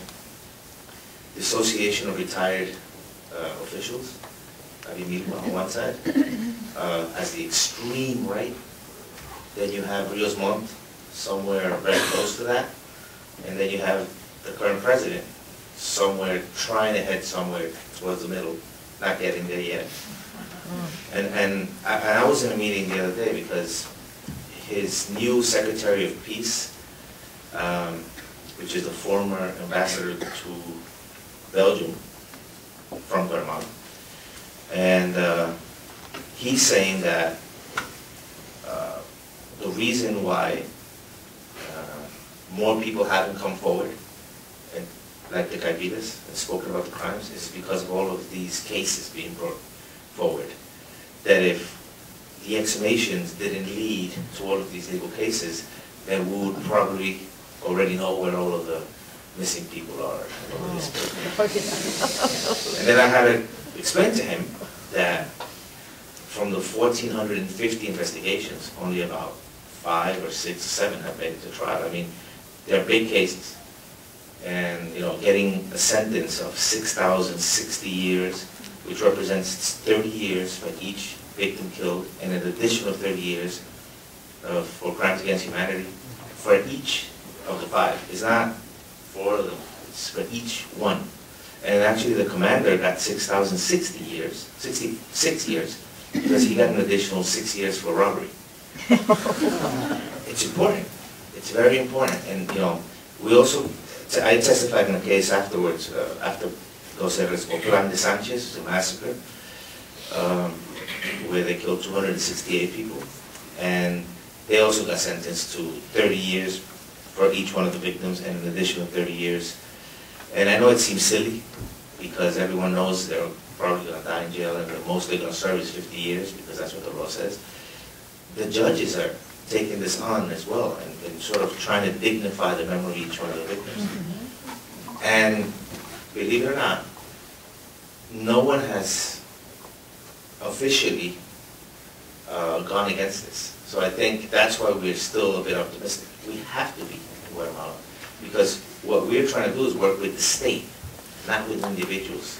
the Association of Retired Officials, on one side, as the extreme right. Then you have Rios Montt, somewhere very close to that. And then you have the current president, somewhere trying to head somewhere towards the middle, not getting there yet. And I was in a meeting the other day because his new Secretary of Peace, which is the former ambassador to Belgium from Guatemala, and he's saying that the reason why more people haven't come forward, and like the Caiviles, and spoken about the crimes, is because of all of these cases being brought forward. That if the exhumations didn't lead to all of these legal cases, then we would probably already know where all of the missing people are. And then I had to explain to him that from the 1,450 investigations, only about 5 or 6 or 7 have made it to trial. I mean, they're big cases. And, you know, getting a sentence of 6,060 years, which represents 30 years for each victim killed, and an additional 30 years for crimes against humanity for each of the 5. It's not for them, it's for each one. And actually the commander got 6,060 years, 66 years, because he got an additional 6 years for robbery. It's important. It's very important. And, you know, we also, I testified in a case afterwards, after Dos Erres, Plan de Sanchez, the massacre, where they killed 268 people. And they also got sentenced to 30 years for each one of the victims and an additional 30 years. And I know it seems silly because everyone knows they're probably going to die in jail and the most they're going to serve is 50 years because that's what the law says. The judges are taking this on as well and sort of trying to dignify the memory of each one of the victims. And believe it or not, no one has officially gone against this. So I think that's why we're still a bit optimistic. We have to be in Guatemala because what we're trying to do is work with the state, not with individuals.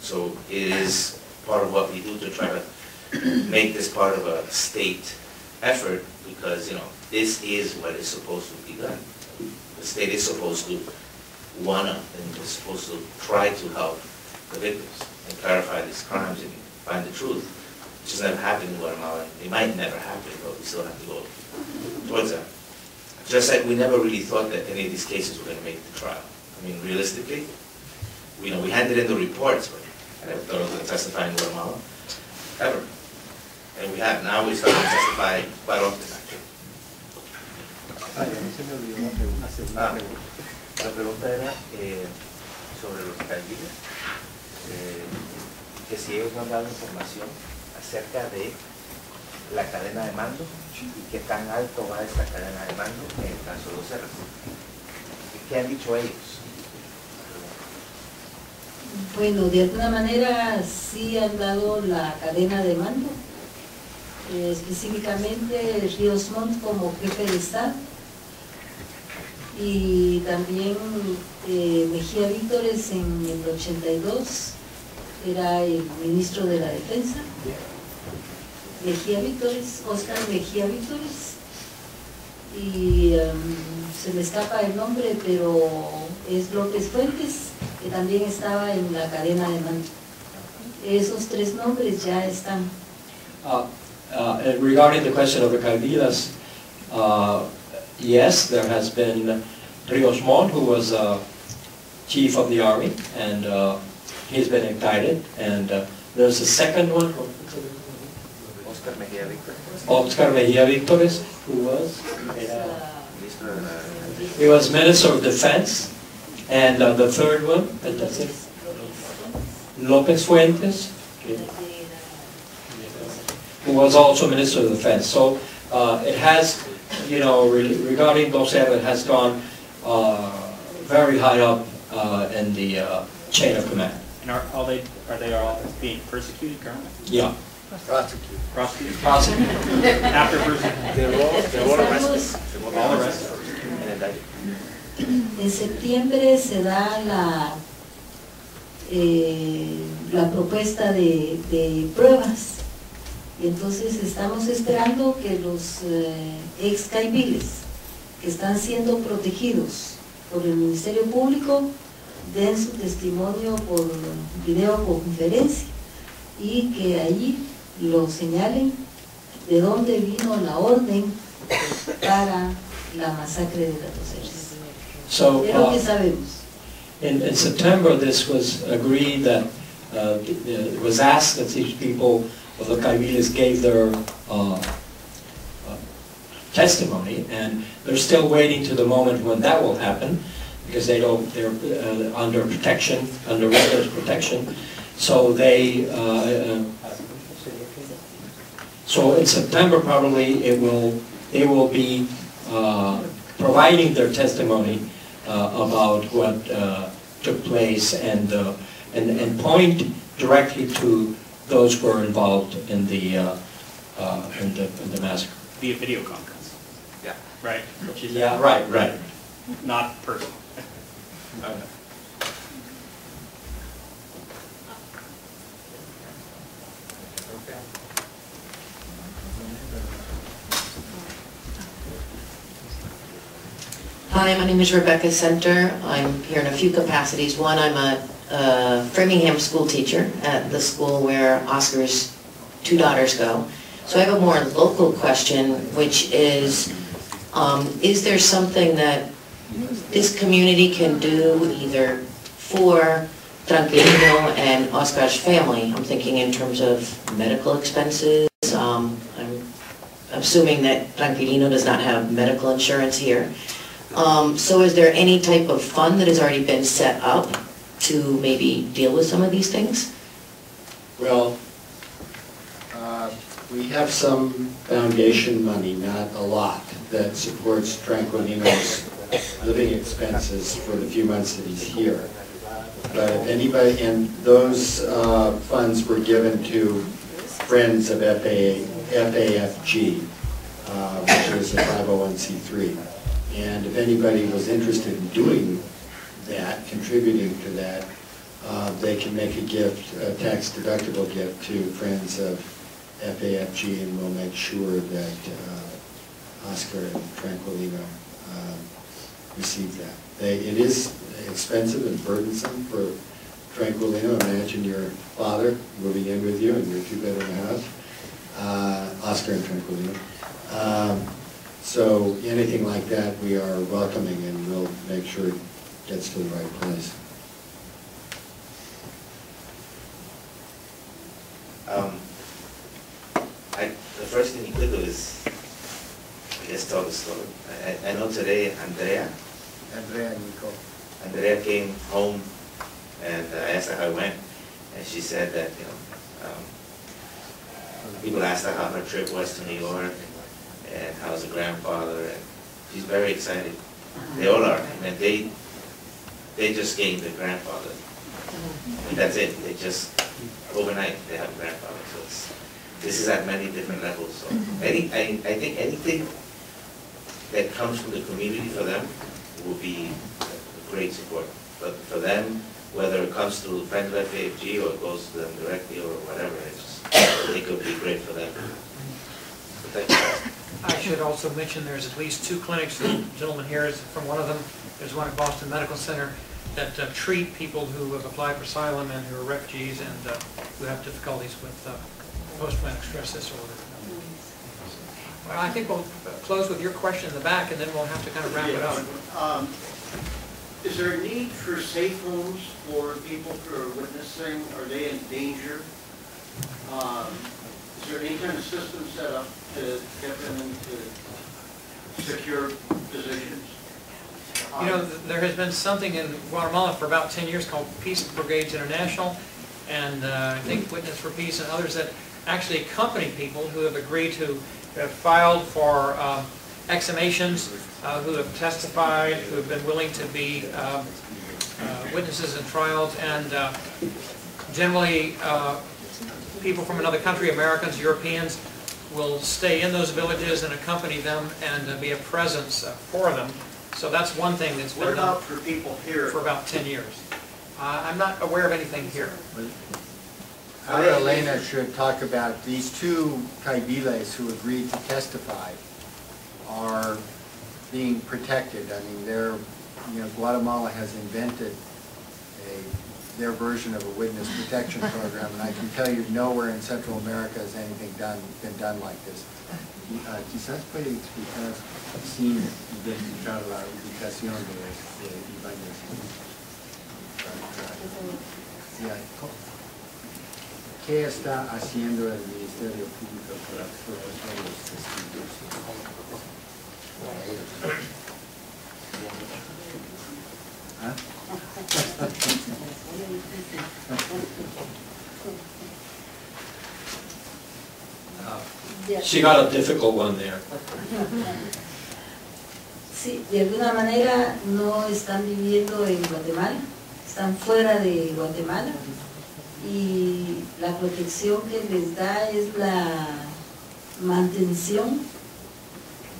So it is part of what we do to try to make this part of a state effort because, you know, this is what is supposed to be done. The state is supposed to wanna and is supposed to try to help the victims and clarify these crimes and find the truth, which has never happened in Guatemala. It might never happen, but we still have to go towards that. Just like we never really thought that any of these cases were going to make the trial. I mean, realistically, we handed in the reports, but I never thought I was going to testify in Guatemala, ever. And we have. Now we start to testify quite often, actually. La pregunta era sobre los cabildos, que si ellos no han dado información acerca de la cadena de mando y qué tan alto va esta cadena de mando en el caso de los Erres. ¿Qué han dicho ellos? Bueno, de alguna manera sí han dado la cadena de mando, específicamente Ríos Montt como jefe de Estado y también Mejía Vítores en el 82 era el ministro de la Defensa. Mejía Vítores, Óscar Mejía Vítores, y se me escapa el nombre, pero es López Fuentes, que también estaba en la cadena de mando. Esos tres nombres ya están. Regarding the question of the cabildas, yes, there has been Ríos Montt, who was chief of the army, and he's been indicted, and there's a second one. Óscar Mejía Vítores, who was? He was Minister of Defense, and the third one, López Fuentes, who was also Minister of Defense. So it has, you know, regarding those it has gone very high up in the chain of command. And are they all being persecuted currently? Yeah. Prosecuted. After they're all arrested. All arrested. En septiembre se da la propuesta de pruebas y entonces estamos esperando que los ex caiviles que están siendo protegidos por el Ministerio Público den su testimonio por videoconferencia y que allí lo señalen de dónde vino la orden para la masacre de las dos Erres. So, Es lo que sabemos. in September, this was agreed that it was asked that these people of the cabildes gave their testimony, and they're still waiting to the moment when that will happen because they're under protection, under regular protection. So so in September probably they will be providing their testimony about what took place and point directly to those who were involved in the massacre. Via video conference. Yeah. Right. Yeah. Right. Not personal. Okay. Hi, my name is Rebecca Center. I'm here in a few capacities. One, I'm a Framingham school teacher at the school where Oscar's two daughters go. So I have a more local question, which is there something that this community can do either for Tranquilino and Oscar's family? I'm thinking in terms of medical expenses. I'm assuming that Tranquilino does not have medical insurance here. So is there any type of fund that has already been set up to maybe deal with some of these things? Well, we have some foundation money, not a lot, that supports Tranquilino's living expenses for the few months that he's here. But if anybody, and those funds were given to Friends of FAFG, which is a 501c3. And if anybody was interested in doing that, contributing to that, they can make a gift, a tax-deductible gift to Friends of FAFG, and we'll make sure that Oscar and Tranquilino receive that. It is expensive and burdensome for Tranquilino. Imagine your father moving in with you in your two-bedroom house, Oscar and Tranquilino. So anything like that we are welcoming, and we'll make sure it gets to the right place. The first thing you could do is, I guess, tell the story. I know today Andrea came home, and I asked her how it went, and she said that, people asked her how her trip was to New York, and how's the grandfather, and she's very excited. They all are, and they just gained their grandfather. And that's it. They just, overnight, they have a grandfather. So this is at many different levels. So I think anything that comes from the community for them will be a great support. But for them, whether it comes through Friends of FAFG or it goes to them directly or whatever, I think it would be great for them. Thank you. I should also mention there's at least 2 clinics, the gentleman here is from one of them. There's one at Boston Medical Center that treat people who have applied for asylum and who are refugees and who have difficulties with post-traumatic stress disorder. Well, I think we'll close with your question in the back, and then we'll have to kind of wrap it up. Is there a need for safe homes for people who are witnessing? Are they in danger? Is there any kind of system set up to get them into secure positions? You know, there has been something in Guatemala for about 10 years called Peace Brigades International, and I think Witness for Peace and others that actually accompany people who have agreed to have filed for exhumations, who have testified, who have been willing to be witnesses in trials, and generally people from another country, Americans, Europeans, will stay in those villages and accompany them and be a presence for them. So that's one thing that's been done for people here for about 10 years. I'm not aware of anything here. Elena should talk about these 2 Caibiles who agreed to testify are being protected. I mean, Guatemala has invented their version of a witness protection program, and I can tell you nowhere in Central America has anything been done like this. Quizás puede explicar sin identificar la ubicación de Ibáñez. ¿Qué está haciendo el Ministerio Público para proteger los testigos? ¿Ah? She got a difficult one there. Sí, de alguna manera no están viviendo en Guatemala, están fuera de Guatemala y la protección que les da es la mantención,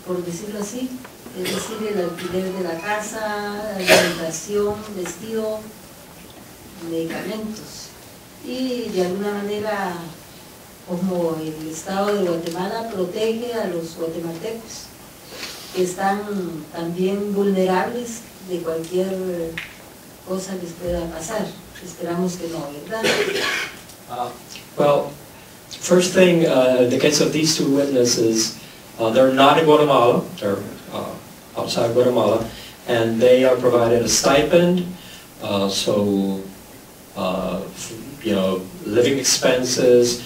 por decirlo así, es decir, el alquiler de la casa, alimentación, vestido, medicamentos. Y de alguna manera, como el Estado de Guatemala protege a los guatemaltecos, que están también vulnerables de cualquier cosa les pueda pasar. Esperamos que no, ¿verdad? Well, first thing, in the case of these 2 witnesses, they're not in Guatemala, they're outside Guatemala, and they are provided a stipend, living expenses,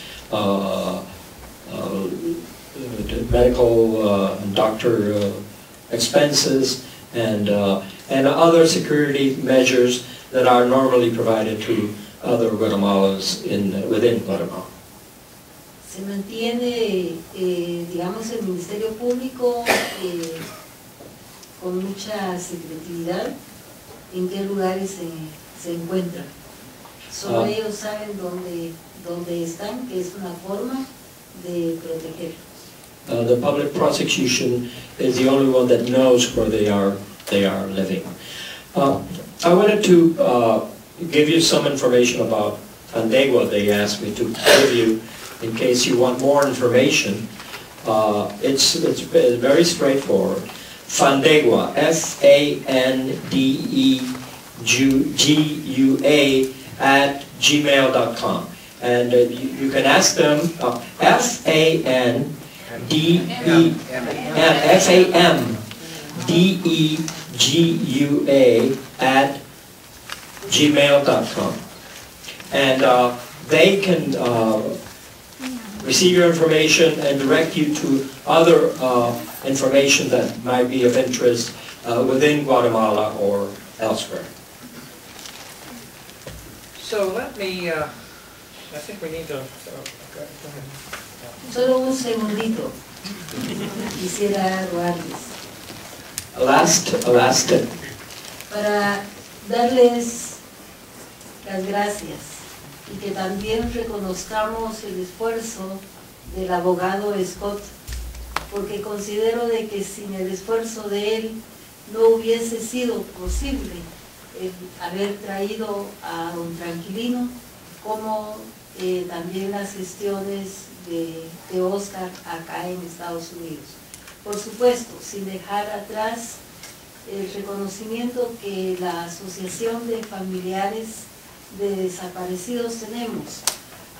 medical and doctor expenses and other security measures that are normally provided to other Guatemalans within Guatemala. Se mantiene, digamos, el Ministerio Público con mucha secretividad en qué lugares se encuentran. Solo ellos saben dónde están, que es una forma de protegerlos. The public prosecution is the only one that knows where they are living. I wanted to give you some information about Fandegua. They asked me to give you, in case you want more information. It's very straightforward. Fandegua, F-A-N-D-E-G-U-A @gmail.com. And you can ask them FAMDEGUA @gmail.com. And they can receive your information and direct you to other information that might be of interest within Guatemala or elsewhere. So let me, I think we need to, go ahead. Solo un segundito. Quisiera rogarles. Last tip. Para darles las gracias y que también reconozcamos el esfuerzo del abogado Scott, porque considero de que sin el esfuerzo de él no hubiese sido posible haber traído a don Tranquilino, como también las gestiones de Óscar acá en Estados Unidos. Por supuesto, sin dejar atrás el reconocimiento que la Asociación de Familiares de Desaparecidos tenemos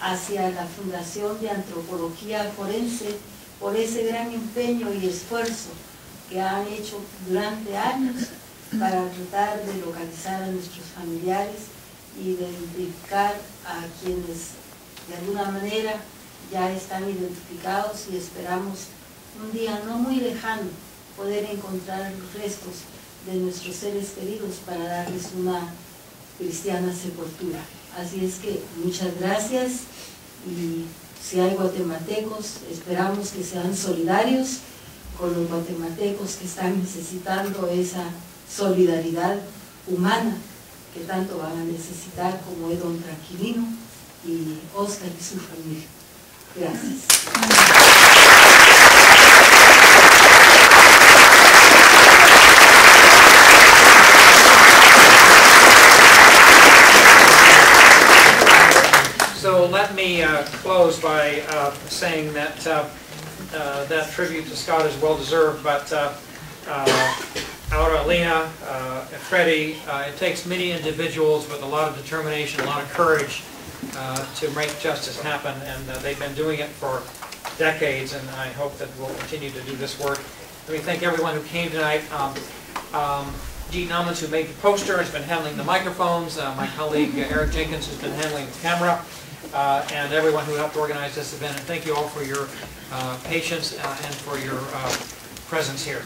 hacia la Fundación de Antropología Forense por ese gran empeño y esfuerzo que han hecho durante años para tratar de localizar a nuestros familiares y de identificar a quienes de alguna manera ya están identificados, y esperamos un día no muy lejano poder encontrar los restos de nuestros seres queridos para darles una cristiana sepultura. Así es que muchas gracias, y si hay guatemaltecos, esperamos que sean solidarios con los guatemaltecos que están necesitando esa solidaridad humana que tanto van a necesitar, como es don Tranquilino y Óscar y su familia. Gracias. So let me close by saying that that tribute to Scott is well deserved, but ahora Elena, Fredy, it takes many individuals with a lot of determination, a lot of courage to make justice happen, and they've been doing it for decades, and I hope that we'll continue to do this work. Let me thank everyone who came tonight. Dean Namens, who made the poster, has been handling the microphones. My colleague Eric Jenkins has been handling the camera, and everyone who helped organize this event. And thank you all for your patience and for your presence here.